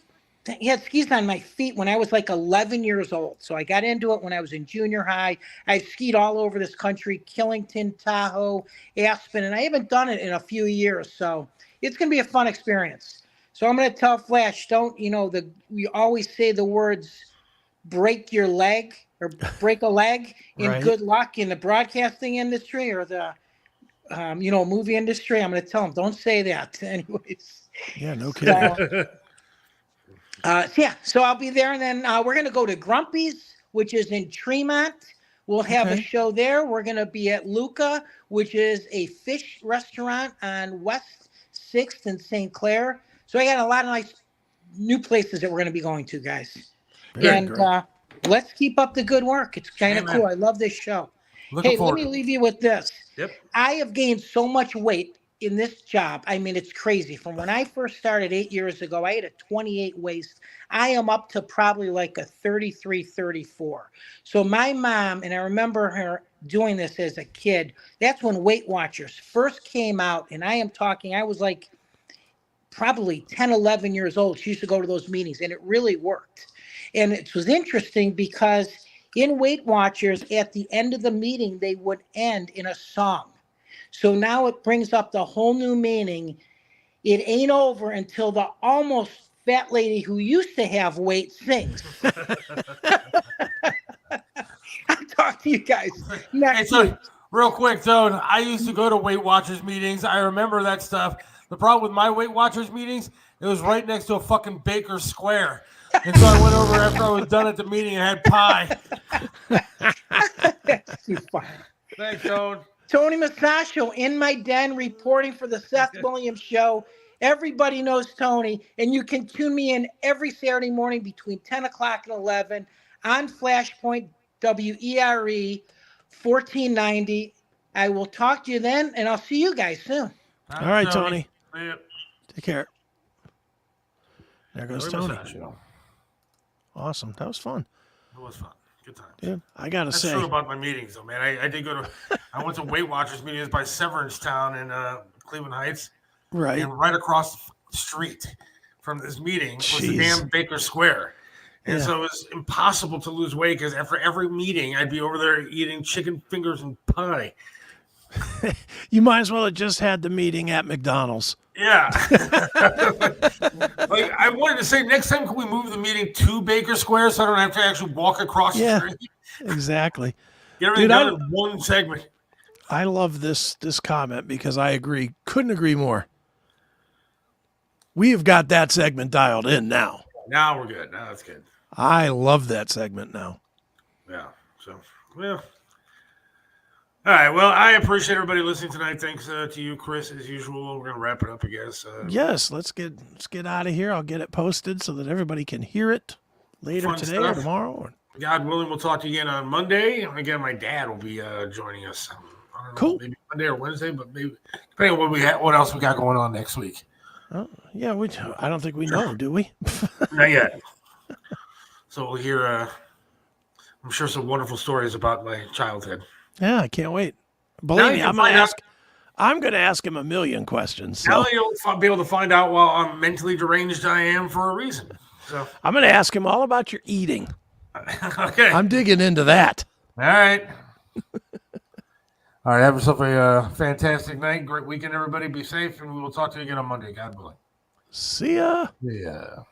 had skis on my feet when I was like 11 years old. So I got into it when I was in junior high. I've skied all over this country, Killington, Tahoe, Aspen, and I haven't done it in a few years. So it's going to be a fun experience. So I'm going to tell Flash, we always say the words, break your leg or break a leg in Right. good luck in the broadcasting industry or the movie industry. I'm going to tell them, don't say that. Anyways. Yeah, no kidding. So I'll be there, and then we're going to go to Grumpy's, which is in Tremont. We'll have a show there. We're going to be at Luca, which is a fish restaurant on West 6th in St. Clair. So I got a lot of nice new places that we're going to be going to, guys. Let's keep up the good work. It's kind of cool. I love this show. Let me leave you with this. Yep. I have gained so much weight in this job. I mean, it's crazy. From when I first started 8 years ago, I had a 28 waist. I am up to probably like a 33, 34. So my mom, and I remember her doing this as a kid, that's when Weight Watchers first came out. And I was like probably 10, 11 years old. She used to go to those meetings, and it really worked. And it was interesting because in Weight Watchers, at the end of the meeting, they would end in a song. So now it brings up the whole new meaning. It ain't over until the almost fat lady who used to have weight sings. I'll talk to you guys next week. Real quick, Tone, I used to go to Weight Watchers meetings. I remember that stuff. The problem with my Weight Watchers meetings, it was right next to a fucking Baker Square. And so I went over after I was done at the meeting and had pie. That's too funny. Thanks, Tone. Tony Musachio in my den reporting for the Seth Williams Show. Everybody knows Tony, and you can tune me in every Saturday morning between 10 o'clock and 11 on Flashpoint WERE 1490. I will talk to you then, and I'll see you guys soon. All right, Tony. Yeah. Take care. There goes Tony. Awesome. That was fun. It was fun. Good time. Dude, I got to That's say. true about my meetings, though, man. I did go to, I went to Weight Watchers meetings by Severance Town in Cleveland Heights. Right. And right across the street from this meeting was the Jeez. damn Baker Square. And so it was impossible to lose weight because after every meeting, I'd be over there eating chicken fingers and pie. You might as well have just had the meeting at McDonald's. Yeah. Like I wanted to say, next time, can we move the meeting to Baker Square so I don't have to actually walk across the street? Exactly. Get everything done in one segment. I love this comment because I agree. Couldn't agree more. We have got that segment dialed in now. Now we're good. Now that's good. I love that segment now. Yeah. So, well, All right. Well, I appreciate everybody listening tonight. Thanks to you, Chris, as usual. We're gonna wrap it up, I guess. Yes, let's get out of here. I'll get it posted so that everybody can hear it later Fun today stuff. or tomorrow. God willing, we'll talk to you again on Monday. And again, my dad will be joining us. I don't know, Cool. maybe Monday or Wednesday, but maybe depending on what else we got going on next week. Yeah, I don't think we know, do we? Not yet. So we'll hear. I'm sure some wonderful stories about my childhood. Yeah, I can't wait. Believe me, I'm going to ask him a million questions. Now So you'll be able to find out while I'm mentally deranged I am for a reason. So I'm going to ask him all about your eating. okay. I'm digging into that. All right. All right. Have yourself a fantastic night. Great weekend, everybody. Be safe, and we will talk to you again on Monday. God willing. See ya. Yeah.